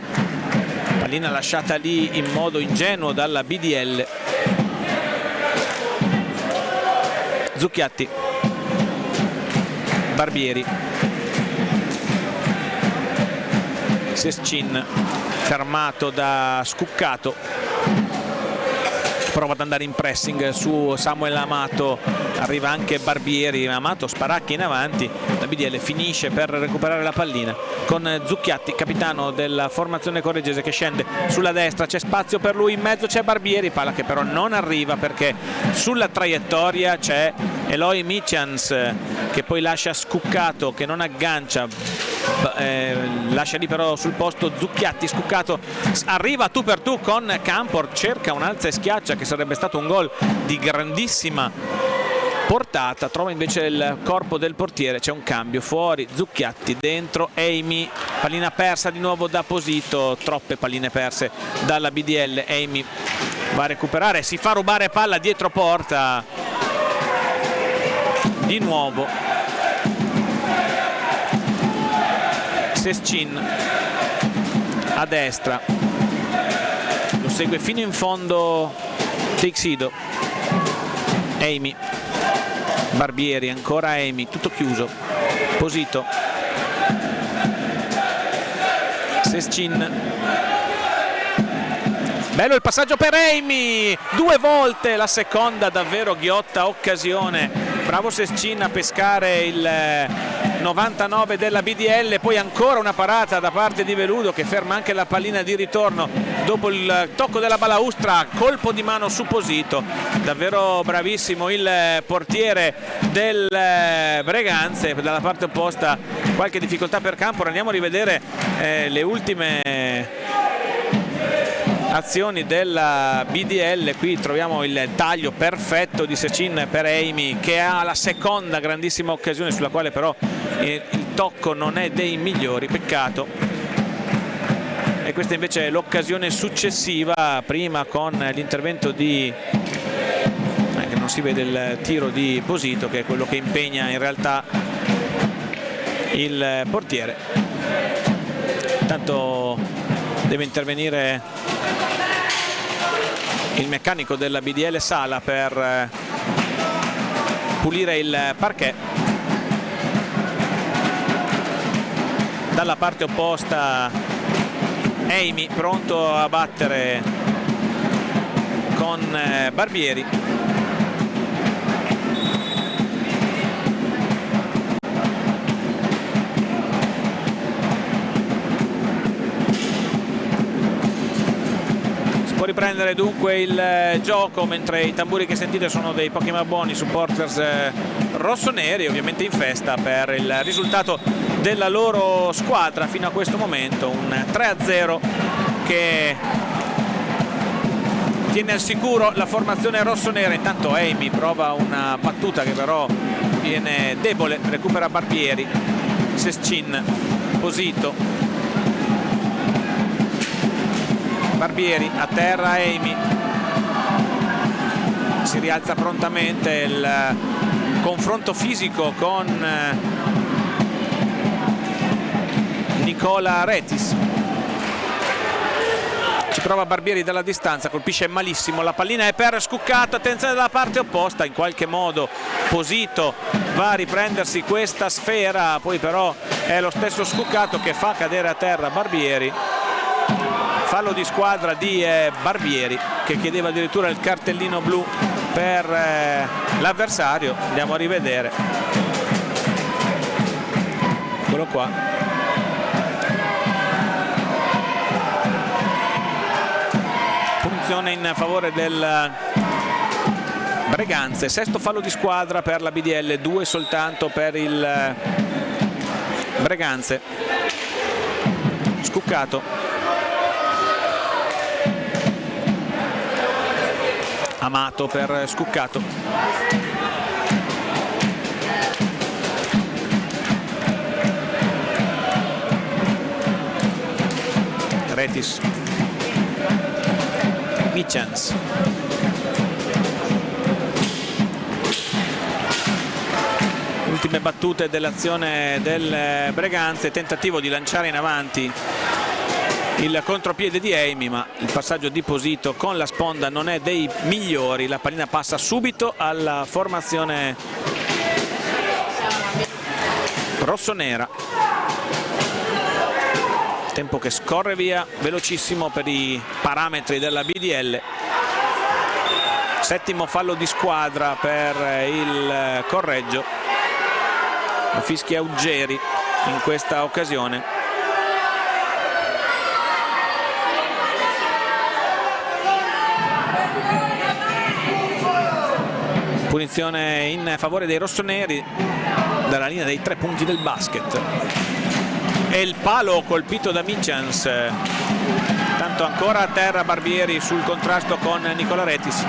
Pallina lasciata lì in modo ingenuo dalla BDL. Zucchiatti, Barbieri, Sescin fermato da Scuccato, prova ad andare in pressing su Samuel Amato, arriva anche Barbieri, Amato sparacchia in avanti, la BDL finisce per recuperare la pallina con Zucchiatti, capitano della formazione correggese, che scende sulla destra, c'è spazio per lui, in mezzo c'è Barbieri, palla che però non arriva perché sulla traiettoria c'è Eloy Michans che poi lascia Scuccato che non aggancia, lascia lì però sul posto Zucchiatti. Scuccato arriva tu per tu con Campor, cerca un alza e schiaccia che sarebbe stato un gol di grandissima portata, trova invece il corpo del portiere, c'è un cambio, fuori Zucchiatti, dentro Amy, pallina persa di nuovo da Posito, troppe palline perse dalla BDL. Amy va a recuperare, si fa rubare palla dietro porta di nuovo. Sescin a destra, lo segue fino in fondo Teixido. Amy, Barbieri, ancora Amy, tutto chiuso. Posito, Sescin, bello il passaggio per Amy, 2 volte, la seconda davvero ghiotta occasione bravo Sescin a pescare il 99 della BDL, poi ancora una parata da parte di Veludo che ferma anche la pallina di ritorno dopo il tocco della balaustra, colpo di mano su Posito. Davvero bravissimo il portiere del Breganze. Dalla parte opposta qualche difficoltà per campo. Andiamo a rivedere le ultime azioni della BDL. Qui troviamo il taglio perfetto di Sescin per Eimi, che ha la seconda grandissima occasione sulla quale però il tocco non è dei migliori, peccato. E questa invece è l'occasione successiva, prima con l'intervento di che non si vede il tiro di Posito, che è quello che impegna in realtà il portiere. Intanto deve intervenire il meccanico della BDL Sala per pulire il parquet. Dalla parte opposta Eimi pronto a battere con Barbieri. Può riprendere dunque il gioco, mentre i tamburi che sentite sono dei pochi ma buoni supporters rossoneri, ovviamente in festa per il risultato della loro squadra fino a questo momento, un 3-0 che tiene al sicuro la formazione rossonera. Intanto Eimi prova una battuta che però viene debole, recupera Barbieri, Sescin, Posito, Barbieri a terra, Eimi si rialza prontamente, il confronto fisico con Nicola Retis. Ci prova Barbieri dalla distanza, colpisce malissimo, la pallina è per Scuccato, attenzione dalla parte opposta, in qualche modo Posito va a riprendersi questa sfera, poi però è lo stesso Scuccato che fa cadere a terra Barbieri. Fallo di squadra di Barbieri, che chiedeva addirittura il cartellino blu per l'avversario. Andiamo a rivedere, eccolo qua. Punizione in favore del Breganze, sesto fallo di squadra per la BDL, 2 soltanto per il Breganze. Scuccato, Amato per Scuccato, Retis, Michans, ultime battute dell'azione del Breganze, tentativo di lanciare in avanti il contropiede di Eimi, ma il passaggio di Posito con la sponda non è dei migliori. La pallina passa subito alla formazione rossonera. Tempo che scorre via velocissimo per i parametri della BDL. Settimo fallo di squadra per il Correggio. Lo fischia Uggeri in questa occasione. Punizione in favore dei rossoneri dalla linea dei 3 punti del basket. E il palo colpito da Michans. Tanto ancora a terra Barbieri sul contrasto con Nicola Retis.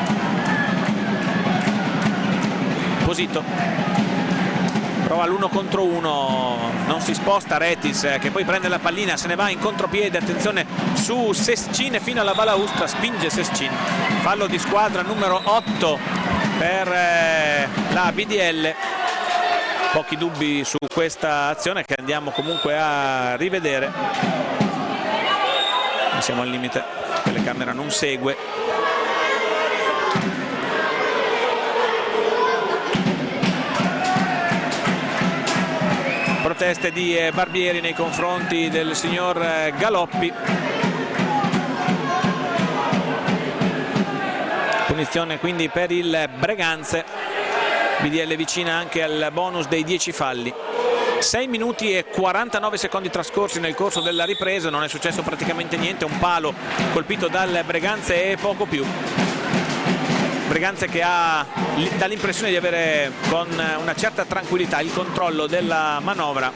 Posito prova l'1 contro 1, non si sposta Retis, che poi prende la pallina, se ne va in contropiede, attenzione su Sescin fino alla balaustra, spinge Sescin. Fallo di squadra numero 8 per la BDL. Pochi dubbi su questa azione che andiamo comunque a rivedere. Siamo al limite, la telecamera non segue. Proteste di Barbieri nei confronti del signor Galoppi. Punizione quindi per il Breganze. BDL vicina anche al bonus dei 10 falli. 6 minuti e 49 secondi trascorsi nel corso della ripresa, non è successo praticamente niente, un palo colpito dal Breganze e poco più. Breganze che dà l'impressione di avere con una certa tranquillità il controllo della manovra.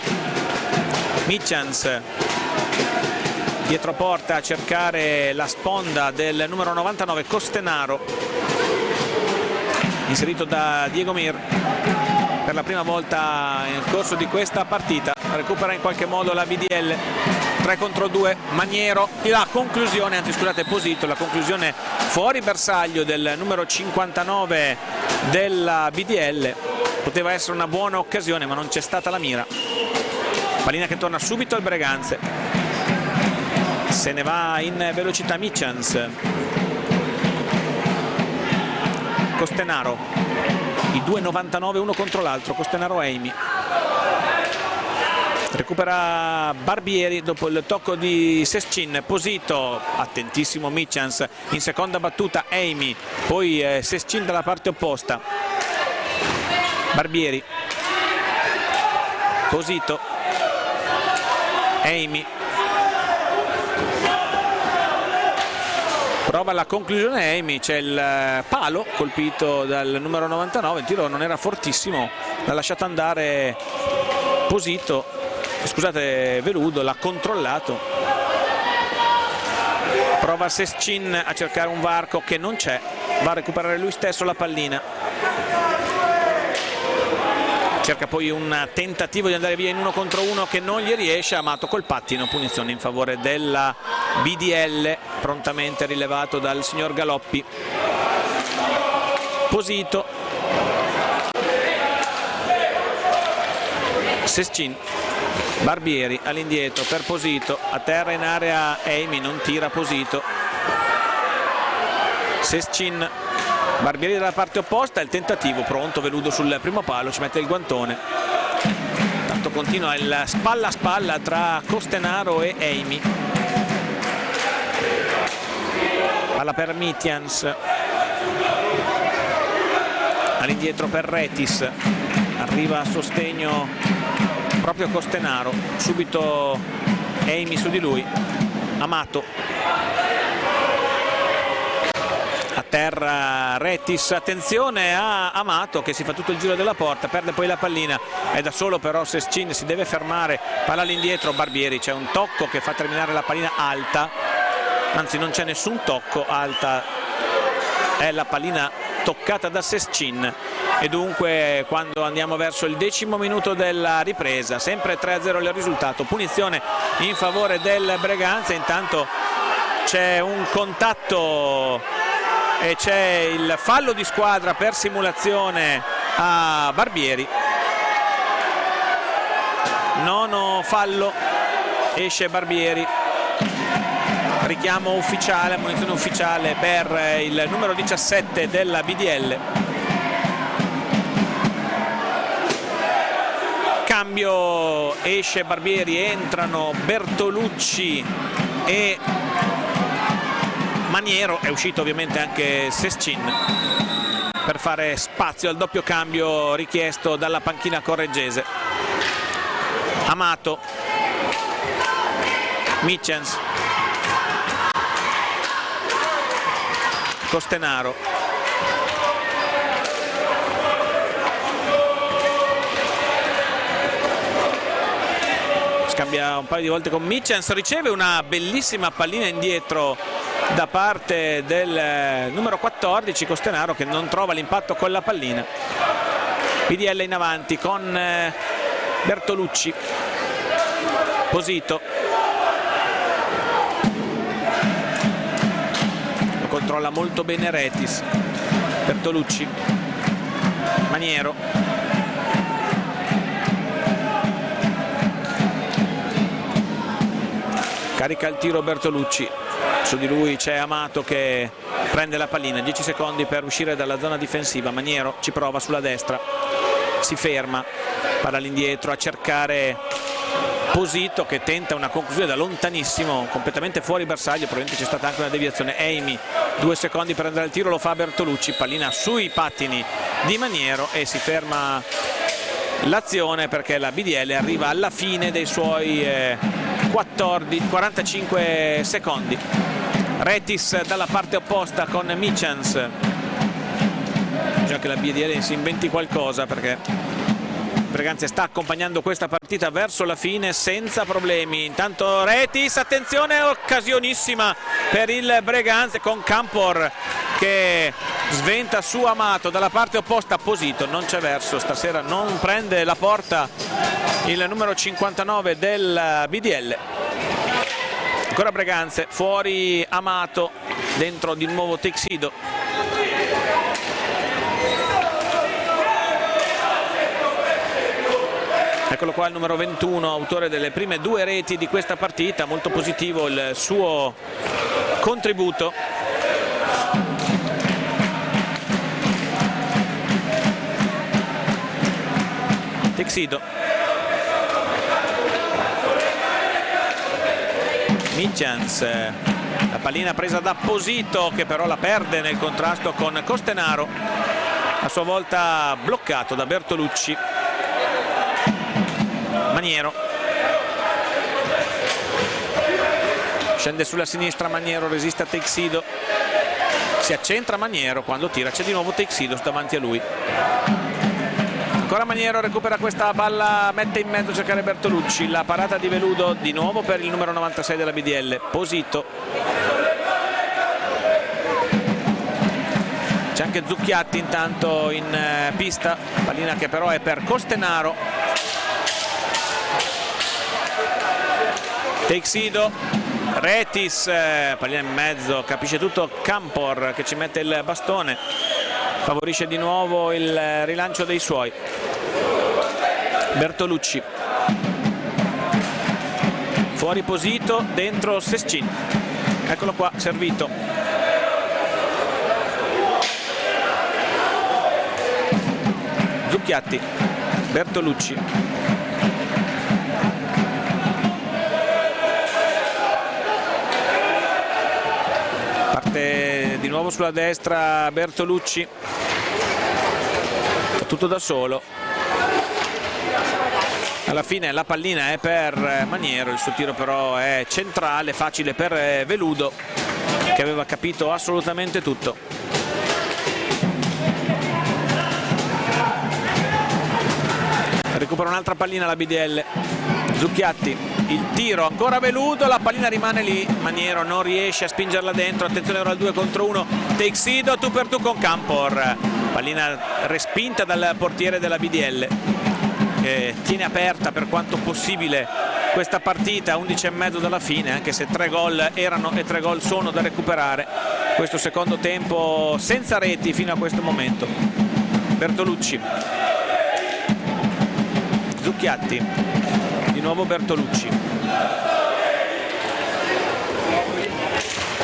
Mitchens dietro porta a cercare la sponda del numero 99 Costenaro, inserito da Diego Mir per la prima volta nel corso di questa partita. Recupera in qualche modo la BDL, 3 contro 2 Maniero, e la conclusione, anzi scusate, Posito, la conclusione fuori bersaglio del numero 59 della BDL. Poteva essere una buona occasione ma non c'è stata la mira. Pallina che torna subito al Breganze, se ne va in velocità Mitchens. Costenaro, i 2,99 uno contro l'altro, Costenaro Eimi. Recupera Barbieri dopo il tocco di Sescin. Posito, attentissimo Mitchens, in seconda battuta Eimi, poi Sescin dalla parte opposta. Barbieri, Posito, Eimi. Prova la conclusione Eimi, c'è il palo colpito dal numero 99, il tiro non era fortissimo, l'ha lasciato andare Posito, scusate Veludo, l'ha controllato. Prova Sescin a cercare un varco che non c'è, va a recuperare lui stesso la pallina. Cerca poi un tentativo di andare via in 1 contro 1 che non gli riesce. Amato col pattino, punizione in favore della BDL, prontamente rilevato dal signor Galoppi. Posito, Sescin, Barbieri all'indietro per Posito, a terra in area Eimi, non tira Posito. Sescin, Barbieri dalla parte opposta, il tentativo pronto, Veludo sul primo palo, ci mette il guantone. Tanto continua il spalla a spalla tra Costenaro e Eimi. Palla per Mitchens, all'indietro per Retis, arriva a sostegno proprio Costenaro, subito Eimi su di lui. Amato, a terra Retis, attenzione a Amato che si fa tutto il giro della porta, perde poi la pallina, è da solo però Sescin, si deve fermare, palla all'indietro, Barbieri, c'è un tocco che fa terminare la pallina alta, anzi non c'è nessun tocco, alta è la pallina toccata da Sescin. E dunque quando andiamo verso il 10° minuto della ripresa, sempre 3-0 il risultato, punizione in favore del Breganze. Intanto c'è un contatto e c'è il fallo di squadra per simulazione a Barbieri. Nono fallo, esce Barbieri, richiamo ufficiale, munizione ufficiale per il numero 17 della BDL. Cambio, esce Barbieri, entrano Bertolucci e Maniero, è uscito ovviamente anche Sescin per fare spazio al doppio cambio richiesto dalla panchina correggese. Amato, Mitchens, Costenaro, scambia un paio di volte con Mitchens, riceve una bellissima pallina indietro da parte del numero 14 Costenaro, che non trova l'impatto con la pallina. PDL in avanti con Bertolucci, Posito, lo controlla molto bene Retis. Bertolucci, Maniero, carica il tiro Bertolucci, su di lui c'è Amato che prende la pallina, 10 secondi per uscire dalla zona difensiva. Maniero ci prova sulla destra, si ferma, palla all'indietro a cercare Posito che tenta una conclusione da lontanissimo, completamente fuori bersaglio, probabilmente c'è stata anche una deviazione. Eimi, 2 secondi per andare al tiro, lo fa Bertolucci, pallina sui pattini di Maniero e si ferma l'azione perché la BDL arriva alla fine dei suoi 45 secondi. Retis dalla parte opposta con Michens. Già che la BDL si inventi qualcosa, perché Breganze sta accompagnando questa partita verso la fine senza problemi. Intanto Retis, attenzione, occasionissima per il Breganze con Campor che sventa su Amato dalla parte opposta. Posito, non c'è verso, stasera non prende la porta il numero 59 del BDL. Ancora Breganze, fuori Amato, dentro di nuovo Texido. Eccolo qua il numero 21, autore delle prime 2 reti di questa partita, molto positivo il suo contributo. Texido. Michens, la pallina presa da Posito che però la perde nel contrasto con Costenaro, a sua volta bloccato da Bertolucci. Maniero scende sulla sinistra, Maniero resiste a Texido, si accentra Maniero, quando tira c'è di nuovo Texido davanti a lui. Ancora Maniero, recupera questa palla, mette in mezzo a cercare Bertolucci, la parata di Veludo di nuovo per il numero 96 della BDL, Posito. C'è anche Zucchiatti intanto in pista, pallina che però è per Costenaro. Texido, Retis, pallina in mezzo, capisce tutto Campor che ci mette il bastone, favorisce di nuovo il rilancio dei suoi. Bertolucci, fuori Posito, dentro Sescin, eccolo qua, servito. Zucchiatti, Bertolucci. Parte di nuovo sulla destra Bertolucci, tutto da solo. Alla fine la pallina è per Maniero, il suo tiro però è centrale, facile per Veludo che aveva capito assolutamente tutto. Recupera un'altra pallina la BDL. Zucchiatti, il tiro, ancora Veludo, la pallina rimane lì, Maniero non riesce a spingerla dentro, attenzione ora al 2 contro 1, Texido tu per tu con Campor, pallina respinta dal portiere della BDL che tiene aperta per quanto possibile questa partita, 11,5 dalla fine, anche se 3 gol erano e 3 gol sono da recuperare. Questo secondo tempo senza reti fino a questo momento. Bertolucci, Zucchiatti, di nuovo Bertolucci,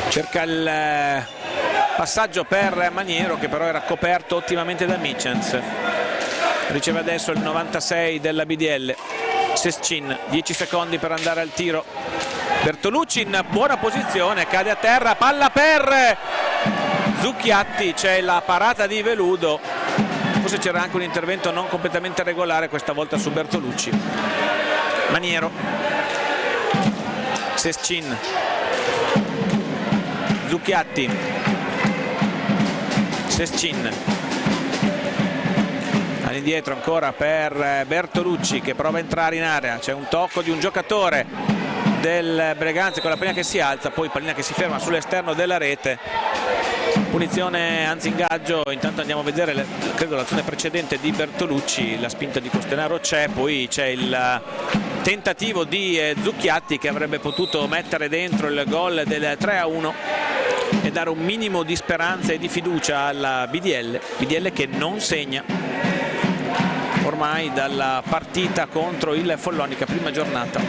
cerca il passaggio per Maniero che però era coperto ottimamente da Michens. Riceve adesso il 96 della BDL, Sescin, 10 secondi per andare al tiro. Bertolucci in buona posizione, cade a terra, palla per Zucchiatti, c'è la parata di Veludo, forse c'era anche un intervento non completamente regolare questa volta su Bertolucci. Maniero, Sescin, Zucchiatti, Sescin, all'indietro ancora per Bertolucci che prova a entrare in area, c'è un tocco di un giocatore del Breganze con la pallina che si alza, poi pallina che si ferma sull'esterno della rete, punizione anzi ingaggio. Intanto andiamo a vedere credo l'azione precedente di Bertolucci, la spinta di Costenaro c'è, poi c'è il tentativo di Zucchiatti che avrebbe potuto mettere dentro il gol del 3-1 e dare un minimo di speranza e di fiducia alla BDL che non segna ormai dalla partita contro il Follonica, prima giornata.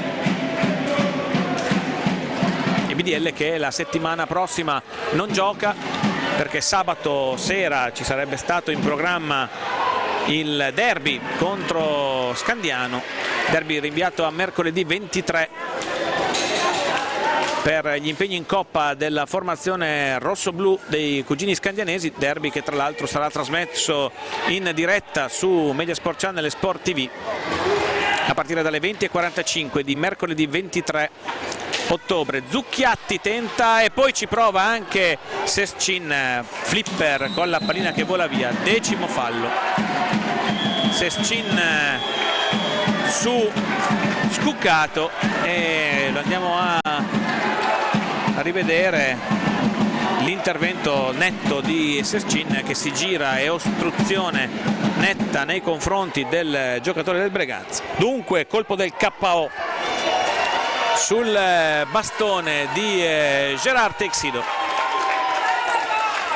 E BDL che la settimana prossima non gioca perché sabato sera ci sarebbe stato in programma il derby contro Scandiano, derby rinviato a mercoledì 23 per gli impegni in Coppa della formazione rossoblu dei cugini scandianesi, derby che tra l'altro sarà trasmesso in diretta su Mediasport Channel e Sport TV a partire dalle 20:45 di mercoledì 23 ottobre. Zucchiatti tenta e poi ci prova anche Sescin, flipper con la pallina che vola via, 10° fallo. Sescin su Scuccato e lo andiamo a rivedere l'intervento netto di Sescin che si gira e ostruzione netta nei confronti del giocatore del Breganze. Dunque colpo del KO sul bastone di Gerard Teixido,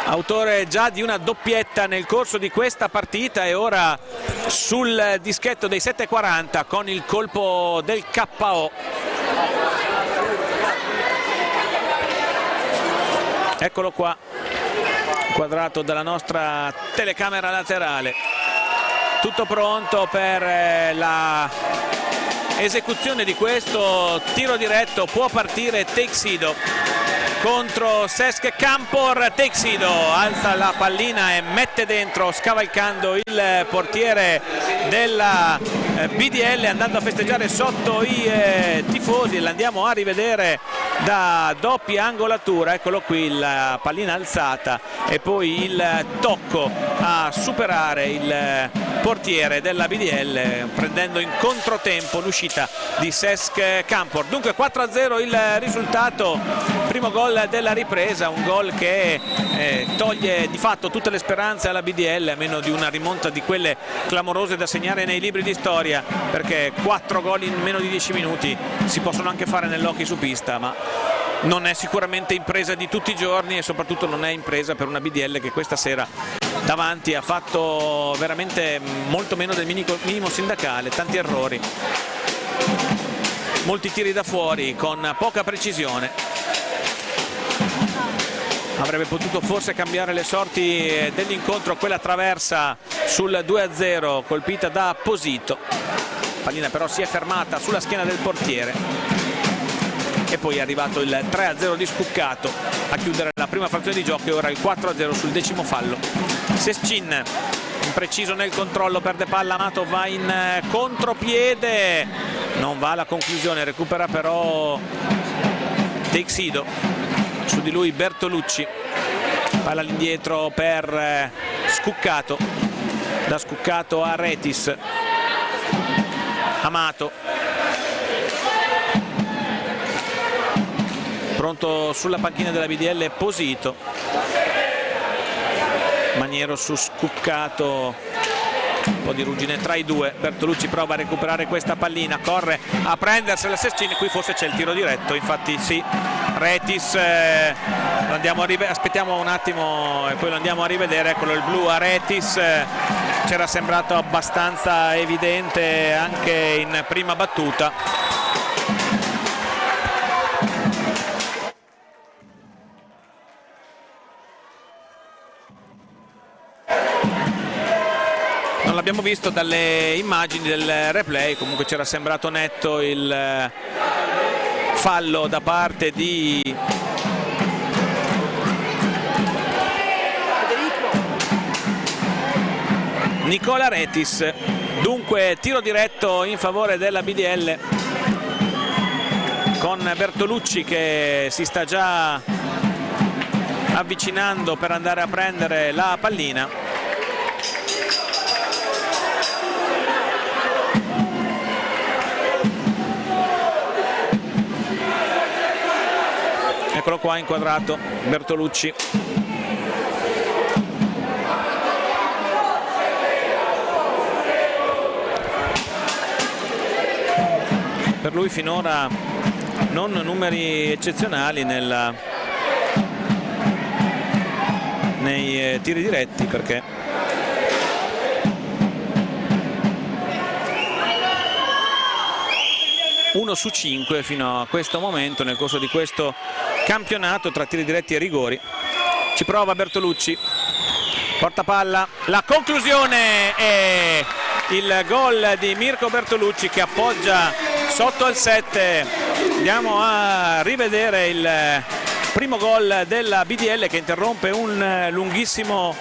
autore già di una doppietta nel corso di questa partita, e ora sul dischetto dei 7:40 con il colpo del KO. Eccolo qua, inquadrato dalla nostra telecamera laterale, tutto pronto per la esecuzione di questo tiro diretto. Può partire Teixido contro Cesc Campor. Teixido alza la pallina e mette dentro, scavalcando il portiere della BDL, andando a festeggiare sotto i tifosi. L'andiamo a rivedere da doppia angolatura. Eccolo qui, la pallina alzata e poi il tocco a superare il portiere della BDL, prendendo in controtempo l'uscita di Cesc Campor. Dunque 4-0 il risultato, primo gol della ripresa, un gol che toglie di fatto tutte le speranze alla BDL, a meno di una rimonta di quelle clamorose da segnare nei libri di storia, perché 4 gol in meno di 10 minuti si possono anche fare nell'hockey su pista, ma non è sicuramente impresa di tutti i giorni, e soprattutto non è impresa per una BDL che questa sera davanti ha fatto veramente molto meno del minimo sindacale, tanti errori, molti tiri da fuori con poca precisione. Avrebbe potuto forse cambiare le sorti dell'incontro quella traversa sul 2-0 colpita da Posito. Pallina però si è fermata sulla schiena del portiere, e poi è arrivato il 3-0 di Scuccato a chiudere la prima frazione di gioco, e ora il 4-0 sul 10° fallo. Sescin impreciso nel controllo, perde palla, Amato va in contropiede, non va alla conclusione, recupera però Teixido, su di lui Bertolucci, palla all'indietro per Scuccato, da Scuccato a Retis. Amato pronto sulla panchina della BDL Posito, Maniero su Scuccato, un po' di ruggine tra i due. Bertolucci prova a recuperare questa pallina, corre a prendersela Sescin, qui forse c'è il tiro diretto, infatti sì. Retis, aspettiamo un attimo e poi lo andiamo a rivedere. Eccolo il blu a Retis, c'era sembrato abbastanza evidente anche in prima battuta. Non l'abbiamo visto dalle immagini del replay, comunque c'era sembrato netto il fallo da parte di Nicola Retis. Dunque tiro diretto in favore della BDL, con Bertolucci che si sta già avvicinando per andare a prendere la pallina. Eccolo qua inquadrato Bertolucci. Per lui finora non numeri eccezionali nei tiri diretti, perché uno su 5 fino a questo momento nel corso di questo campionato tra tiri diretti e rigori. Ci prova Bertolucci, porta palla, la conclusione e il gol di Mirko Bertolucci che appoggia 18-7. Andiamo a rivedere il primo gol della BDL che interrompe un lunghissimo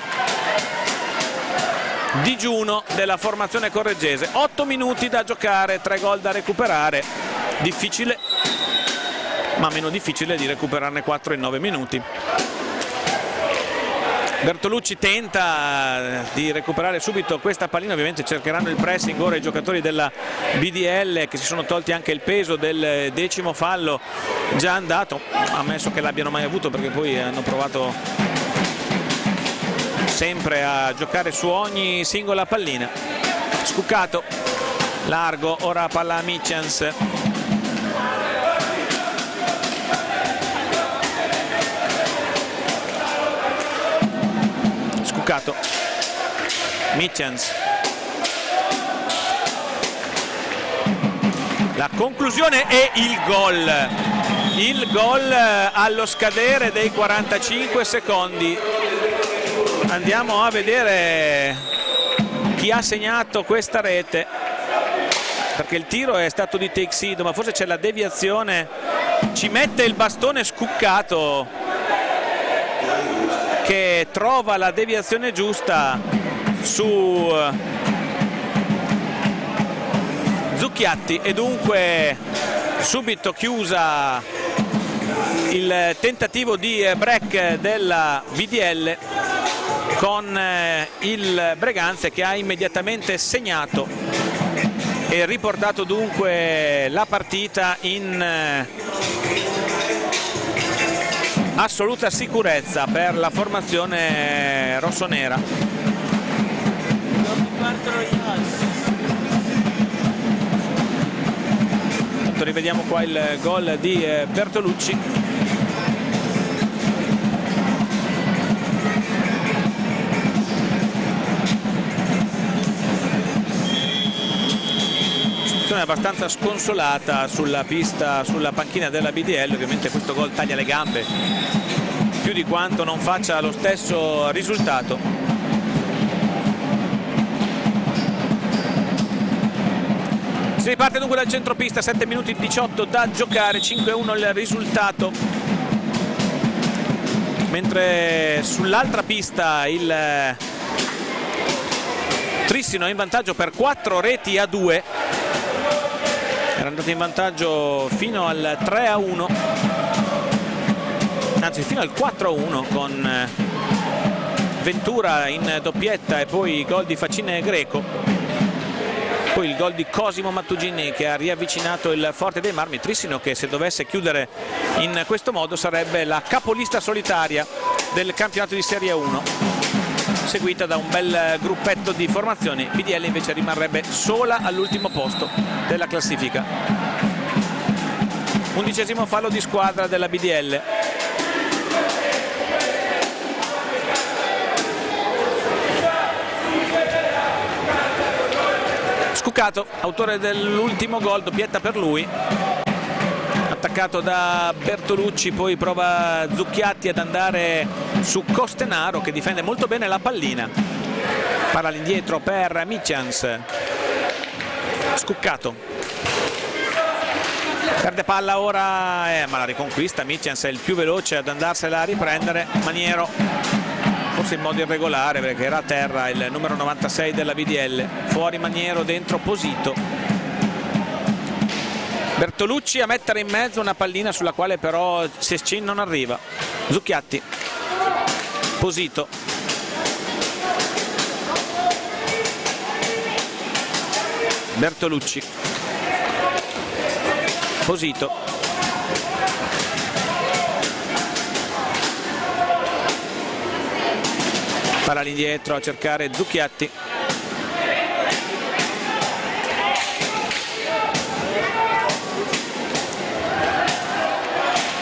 digiuno della formazione correggese. 8 minuti da giocare, 3 gol da recuperare. Difficile, ma meno difficile di recuperarne 4 in 9 minuti. Bertolucci tenta di recuperare subito questa pallina, ovviamente cercheranno il pressing ora i giocatori della BDL, che si sono tolti anche il peso del 10° fallo già andato, ammesso che l'abbiano mai avuto, perché poi hanno provato sempre a giocare su ogni singola pallina. Scuccato, largo, ora palla a Mitchens. Mitchens, la conclusione e il gol allo scadere dei 45 secondi. Andiamo a vedere chi ha segnato questa rete, perché il tiro è stato di Teixido, ma forse c'è la deviazione. Ci mette il bastone Scuccato, che trova la deviazione giusta su Zucchiatti, e dunque subito chiusa il tentativo di break della BDL con il Breganze, che ha immediatamente segnato e riportato dunque la partita in assoluta sicurezza per la formazione rossonera. Rivediamo qua il gol di Bertolucci. Situazione abbastanza sconsolata sulla pista, sulla panchina della BDL. Ovviamente questo gol taglia le gambe più di quanto non faccia lo stesso risultato. Si riparte dunque dal centropista, 7 minuti 18 da giocare, 5-1 il risultato, mentre sull'altra pista il Trissino è in vantaggio per 4-2. Era andato in vantaggio fino al 3-1, anzi fino al 4-1, con Ventura in doppietta e poi gol di Facine e Greco. Poi il gol di Cosimo Mattugini, che ha riavvicinato il Forte dei Marmi. Trissino che, se dovesse chiudere in questo modo, sarebbe la capolista solitaria del campionato di Serie 1, seguita da un bel gruppetto di formazioni. BDL invece rimarrebbe sola all'ultimo posto della classifica. 11° fallo di squadra della BDL. Scuccato, autore dell'ultimo gol, doppietta per lui, attaccato da Bertolucci, poi prova Zucchiatti ad andare su Costenaro, che difende molto bene la pallina. Palla all'indietro per Mitchens. Scuccato, perde palla ora, ma la riconquista. Mitchens è il più veloce ad andarsela a riprendere. Maniero, forse in modo irregolare perché era a terra il numero 96 della BDL. Fuori Maniero, dentro Posito. Bertolucci a mettere in mezzo una pallina sulla quale però Sescin non arriva. Zucchiatti, Posito, Bertolucci, Posito, palla all'indietro a cercare Zucchiatti.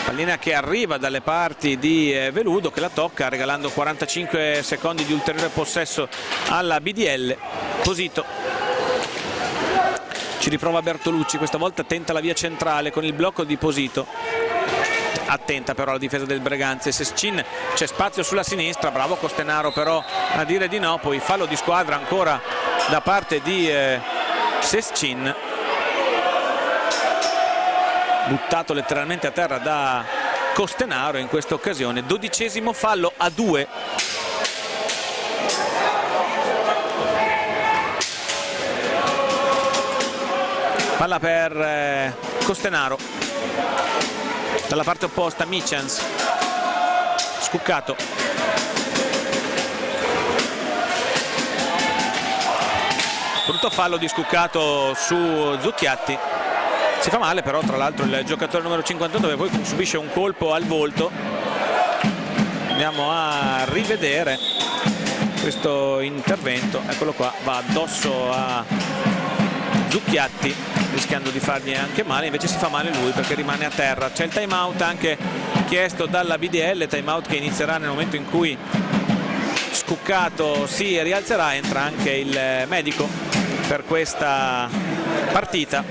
Pallina che arriva dalle parti di Veludo, che la tocca regalando 45 secondi di ulteriore possesso alla BDL. Posito, ci riprova Bertolucci, questa volta tenta la via centrale con il blocco di Posito. Attenta però la difesa del Breganze. Sescin, c'è spazio sulla sinistra, bravo Costenaro però a dire di no. Poi fallo di squadra ancora da parte di Sescin. buttato letteralmente a terra da Costenaro in questa occasione. 12° fallo a 2. Palla per Costenaro, dalla parte opposta Michens, Scuccato, brutto fallo di Scuccato su Zucchiatti, si fa male però tra l'altro il giocatore numero 58 che poi subisce un colpo al volto. Andiamo a rivedere questo intervento, eccolo qua, va addosso a Zucchiatti rischiando di fargli anche male, invece si fa male lui perché rimane a terra. C'è il time out anche chiesto dalla BDL, time out che inizierà nel momento in cui Scuccato si rialzerà. Entra anche il medico per questa partita.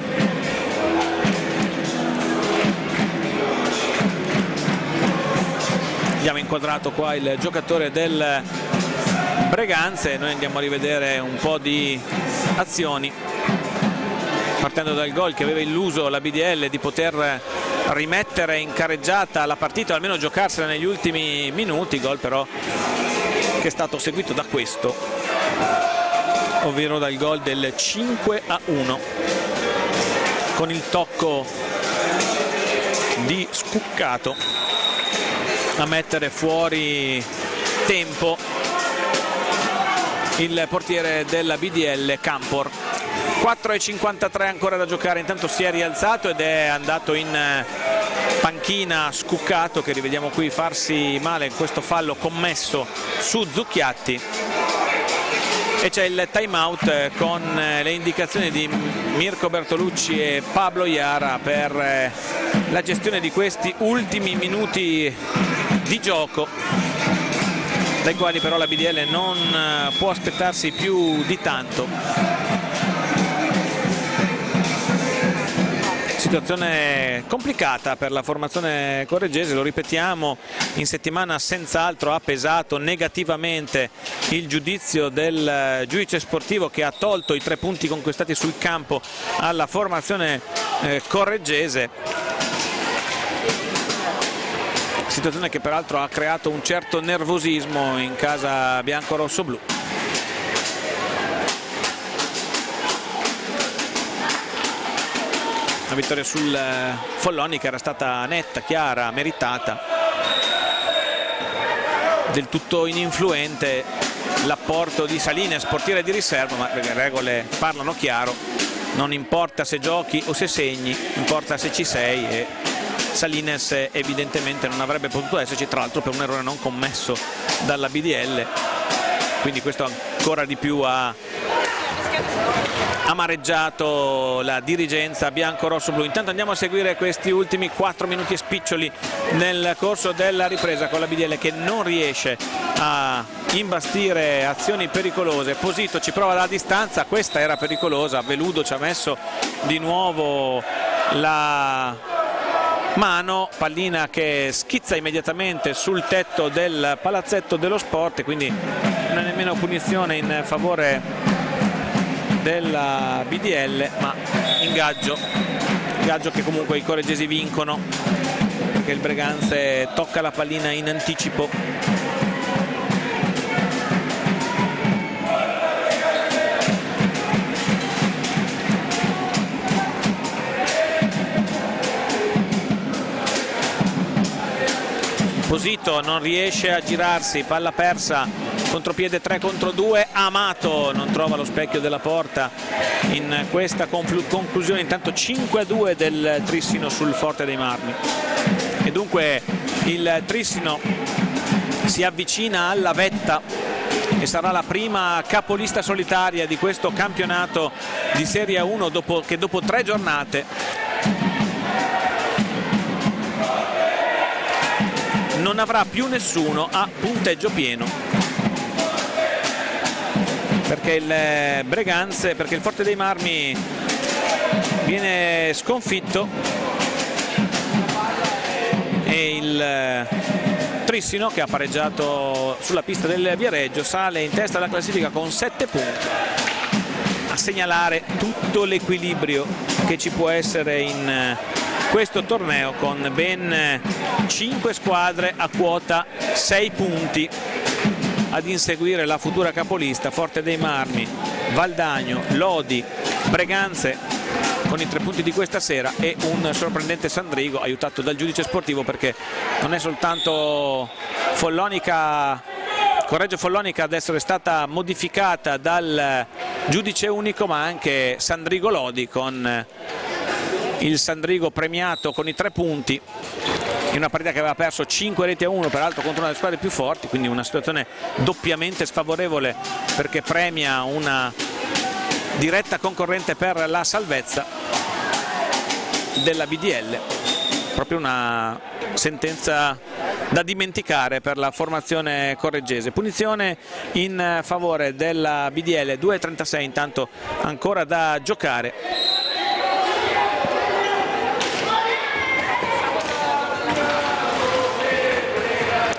Abbiamo inquadrato qua il giocatore del Breganze, noi andiamo a rivedere un po' di azioni, partendo dal gol che aveva illuso la BDL di poter rimettere in carreggiata la partita, o almeno giocarsela negli ultimi minuti. Gol però che è stato seguito da questo, ovvero dal gol del 5-1 con il tocco di Scuccato a mettere fuori tempo il portiere della BDL Campor. 4:53 ancora da giocare, intanto si è rialzato ed è andato in panchina Scuccato, che rivediamo qui farsi male in questo fallo commesso su Zucchiatti, e c'è il time out con le indicazioni di Mirko Bertolucci e Pablo Iara per la gestione di questi ultimi minuti di gioco, dai quali però la BDL non può aspettarsi più di tanto. Situazione complicata per la formazione correggese, lo ripetiamo, in settimana senz'altro ha pesato negativamente il giudizio del giudice sportivo, che ha tolto i 3 punti conquistati sul campo alla formazione correggese. Situazione che peraltro ha creato un certo nervosismo in casa bianco-rosso-blu. La vittoria sul Folloni che era stata netta, chiara, meritata, del tutto ininfluente l'apporto di Salines, portiere di riserva, ma le regole parlano chiaro, non importa se giochi o se segni, importa se ci sei, e Salines evidentemente non avrebbe potuto esserci, tra l'altro per un errore non commesso dalla BDL, quindi questo ancora di più ha amareggiato la dirigenza bianco-rosso-blu. Intanto andiamo a seguire questi ultimi 4 minuti e spiccioli nel corso della ripresa, con la BDL che non riesce a imbastire azioni pericolose. Posito ci prova dalla distanza, questa era pericolosa, Veludo ci ha messo di nuovo la mano, pallina che schizza immediatamente sul tetto del palazzetto dello sport, quindi non è nemmeno punizione in favore della BDL, ma ingaggio che comunque i correggesi vincono, perché il Breganze tocca la pallina in anticipo. Posito non riesce a girarsi, palla persa, contropiede 3 contro 2, Amato non trova lo specchio della porta in questa conclusione. Intanto 5-2 del Trissino sul Forte dei Marmi, e dunque il Trissino si avvicina alla vetta e sarà la prima capolista solitaria di questo campionato di Serie 1, che dopo 3 giornate non avrà più nessuno a punteggio pieno, perché il Breganze, perché il Forte dei Marmi viene sconfitto e il Trissino, che ha pareggiato sulla pista del Viareggio, sale in testa alla classifica con 7 punti. A segnalare tutto l'equilibrio che ci può essere in questo torneo, con ben 5 squadre a quota 6 punti ad inseguire la futura capolista: Forte dei Marmi, Valdagno, Lodi, Breganze con i 3 punti di questa sera, e un sorprendente Sandrigo aiutato dal giudice sportivo, perché non è soltanto Correggio Follonica ad essere stata modificata dal giudice unico, ma anche Sandrigo Lodi, con il Sandrigo premiato con i 3 punti in una partita che aveva perso 5-1, peraltro contro una delle squadre più forti, quindi una situazione doppiamente sfavorevole, perché premia una diretta concorrente per la salvezza della BDL. Proprio una sentenza da dimenticare per la formazione correggese. Punizione in favore della BDL, 2:36 intanto ancora da giocare.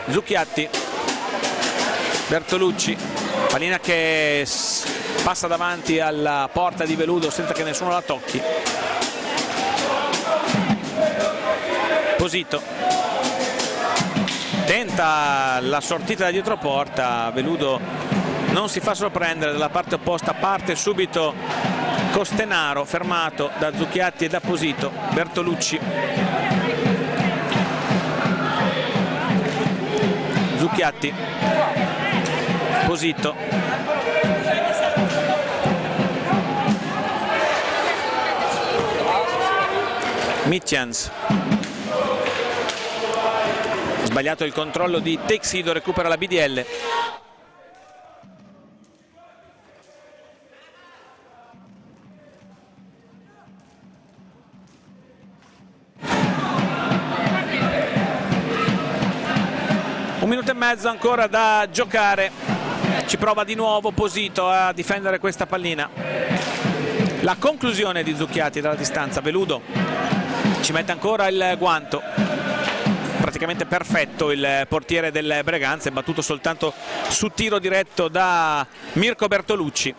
Zucchiatti, Bertolucci, pallina che passa davanti alla porta di Veludo senza che nessuno la tocchi. Posito tenta la sortita da dietro porta, Veludo non si fa sorprendere, dalla parte opposta parte subito Costenaro, fermato da Zucchiatti e da Posito. Bertolucci, Zucchiatti, Posito, Mitjans, sbagliato il controllo di Texido, recupera la BDL. Un minuto e mezzo ancora da giocare, ci prova di nuovo Posito a difendere questa pallina. La conclusione di Zucchiatti dalla distanza, Veludo ci mette ancora il guanto, praticamente perfetto il portiere del Breganze, battuto soltanto su tiro diretto da Mirko Bertolucci.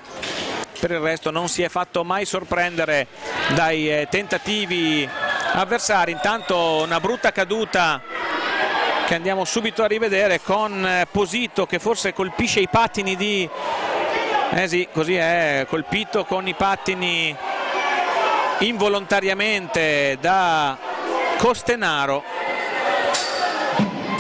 Per il resto non si è fatto mai sorprendere dai tentativi avversari. Intanto una brutta caduta che andiamo subito a rivedere, con Posito che forse colpisce i pattini di... sì, così è, colpito con i pattini involontariamente da Costenaro.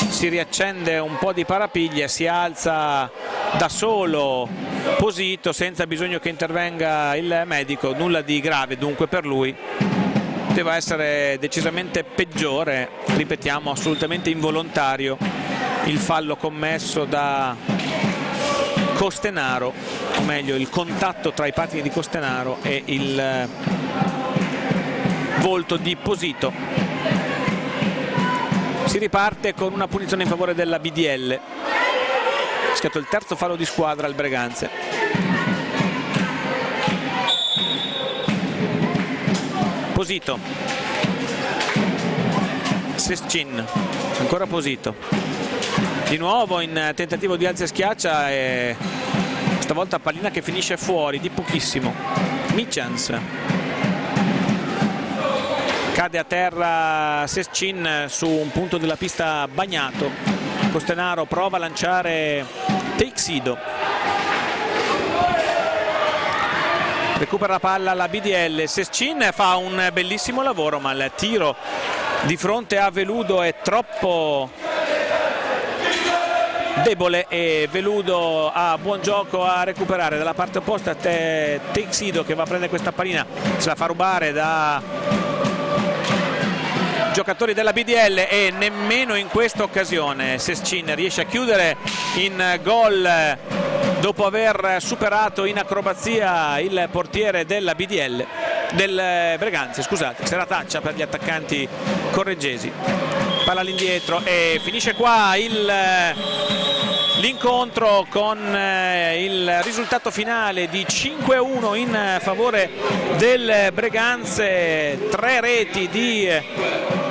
Si riaccende un po' di parapiglia, si alza da solo Posito senza bisogno che intervenga il medico, nulla di grave dunque per lui. Poteva essere decisamente peggiore, ripetiamo, assolutamente involontario il fallo commesso da Costenaro, o meglio il contatto tra i pattini di Costenaro e il volto di Posito. Si riparte con una punizione in favore della BDL. Scatta il terzo fallo di squadra al Breganze. Posito, Sescin, ancora Posito, di nuovo in tentativo di alza e schiaccia, e stavolta pallina che finisce fuori di pochissimo. Mitjans, cade a terra Sescin su un punto della pista bagnato. Costenaro prova a lanciare Texido, recupera la palla alla BDL. Sescin fa un bellissimo lavoro, ma il tiro di fronte a Veludo è troppo debole e Veludo ha buon gioco a recuperare. Dalla parte opposta Texido che va a prendere questa pallina, se la fa rubare da giocatori della BDL, e nemmeno in questa occasione Sescin riesce a chiudere in gol dopo aver superato in acrobazia il portiere della BDL, del Breganze, scusate. Serataccia per gli attaccanti correggesi. Palla all'indietro e finisce qua l'incontro con il risultato finale di 5-1 in favore del Breganze. 3 reti di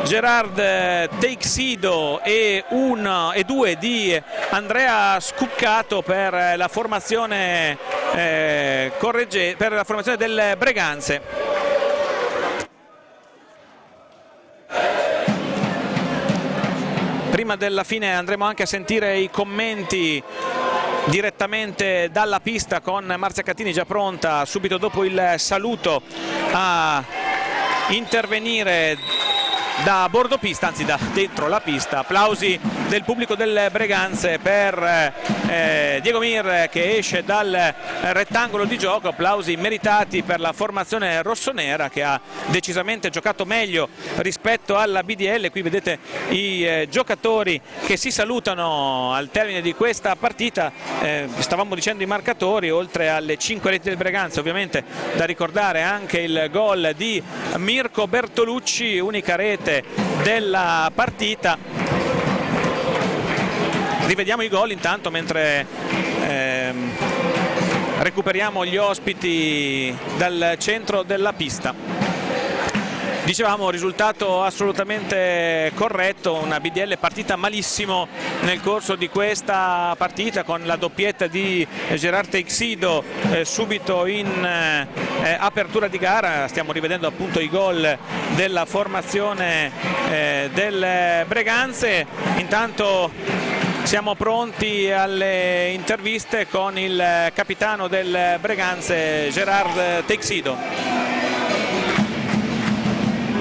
Gerard Texido e 2 di Andrea Scuccato per la formazione per la formazione del Breganze. Prima della fine andremo anche a sentire i commenti direttamente dalla pista con Marzia Catini già pronta subito dopo il saluto a intervenire da bordo pista, anzi da dentro la pista. Applausi del pubblico del Breganze per Diego Mir che esce dal rettangolo di gioco, applausi meritati per la formazione rossonera che ha decisamente giocato meglio rispetto alla BDL. Qui vedete i giocatori che si salutano al termine di questa partita. Stavamo dicendo i marcatori, oltre alle 5 reti del Breganze ovviamente da ricordare anche il gol di Mirko Bertolucci, unica rete della partita. Rivediamo i gol intanto mentre recuperiamo gli ospiti dal centro della pista. Dicevamo, risultato assolutamente corretto, una BDL partita malissimo nel corso di questa partita con la doppietta di Gerard Teixido subito in apertura di gara. Stiamo rivedendo appunto i gol della formazione del Breganze. Intanto siamo pronti alle interviste con il capitano del Breganze, Gerard Teixido.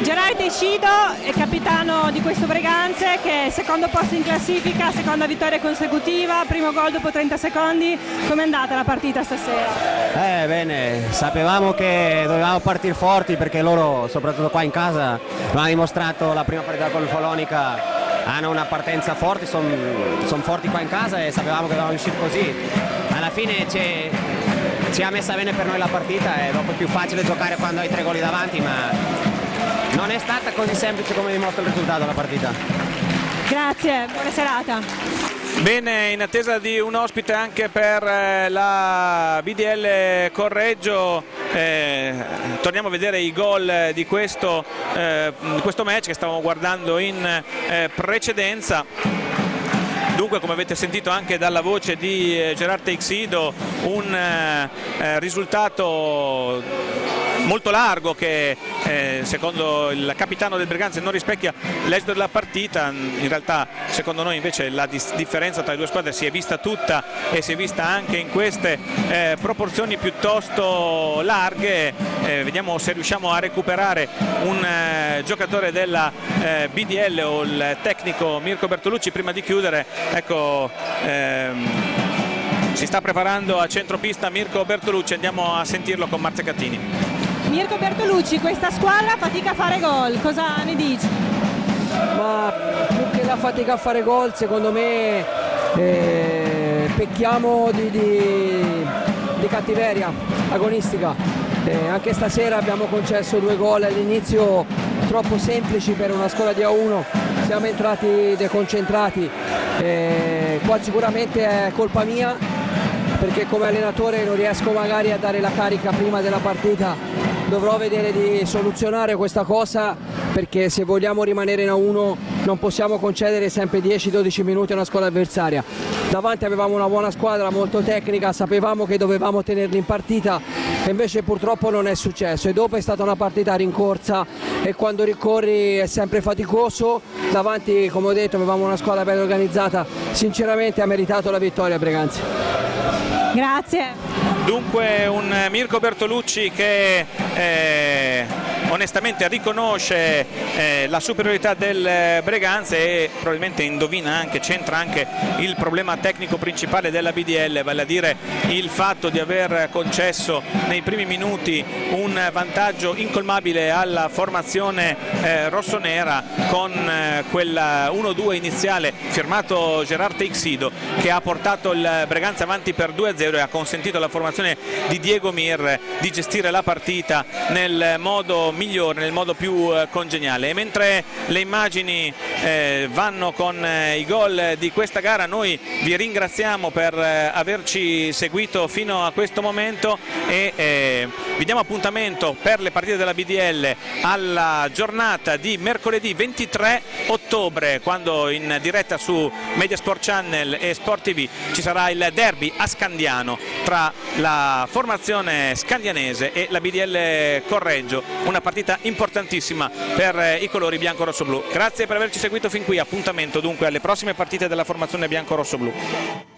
Gerard Teixido è capitano di questo Breganze che è secondo posto in classifica, seconda vittoria consecutiva, primo gol dopo 30 secondi. Com'è andata la partita stasera? Bene, sapevamo che dovevamo partire forti perché loro, soprattutto qua in casa, hanno dimostrato la prima partita con il Follonica, hanno una partenza forte, sono forti qua in casa e sapevamo che dovevamo uscire così. Alla fine ci ha messa bene per noi la partita e dopo è più facile giocare quando hai 3 gol davanti, ma non è stata così semplice come dimostra il risultato della partita. Grazie, buona serata. Bene, in attesa di un ospite anche per la BDL Correggio, torniamo a vedere i gol di questo match che stavamo guardando in precedenza. Dunque, come avete sentito anche dalla voce di Gerard Teixido, un risultato molto largo che secondo il capitano del Breganze non rispecchia l'esito della partita. In realtà secondo noi invece la differenza tra le due squadre si è vista tutta e si è vista anche in queste proporzioni piuttosto larghe. Vediamo se riusciamo a recuperare un giocatore della BDL o il tecnico Mirko Bertolucci prima di chiudere. Ecco, si sta preparando a centropista Mirko Bertolucci, andiamo a sentirlo con Marzia Catini. Mirko Bertolucci, questa squadra fatica a fare gol, cosa ne dici? Ma più che la fatica a fare gol, secondo me pecchiamo di cattiveria agonistica. Anche stasera abbiamo concesso 2 gol all'inizio troppo semplici per una squadra di A1, siamo entrati deconcentrati. Qua sicuramente è colpa mia perché come allenatore non riesco magari a dare la carica prima della partita. Dovrò vedere di soluzionare questa cosa perché se vogliamo rimanere in A1 non possiamo concedere sempre 10-12 minuti a una squadra avversaria. Davanti avevamo una buona squadra molto tecnica, sapevamo che dovevamo tenerli in partita e invece purtroppo non è successo e dopo è stata una partita a rincorsa e quando ricorri è sempre faticoso. Davanti, come ho detto, avevamo una squadra ben organizzata, sinceramente ha meritato la vittoria Breganze. Grazie. Dunque un Mirko Bertolucci che onestamente riconosce la superiorità del Breganze e probabilmente indovina anche, c'entra anche il problema tecnico principale della BDL, vale a dire il fatto di aver concesso nei primi minuti un vantaggio incolmabile alla formazione rossonera con quella 1-2 iniziale firmato Gerard Teixido che ha portato il Breganze avanti per 2-0 e ha consentito alla formazione di Diego Mir di gestire la partita nel modo migliore, nel modo più congeniale. E mentre le immagini vanno con i gol di questa gara, noi vi ringraziamo per averci seguito fino a questo momento e vi diamo appuntamento per le partite della BDL alla giornata di mercoledì 23 ottobre, quando in diretta su Mediasport Channel e Sport TV ci sarà il derby a Scandiano tra la formazione scandianese e la BDL Correggio, una partita importantissima per i colori bianco-rosso-blu. Grazie per averci seguito fin qui, appuntamento dunque alle prossime partite della formazione bianco-rosso-blu.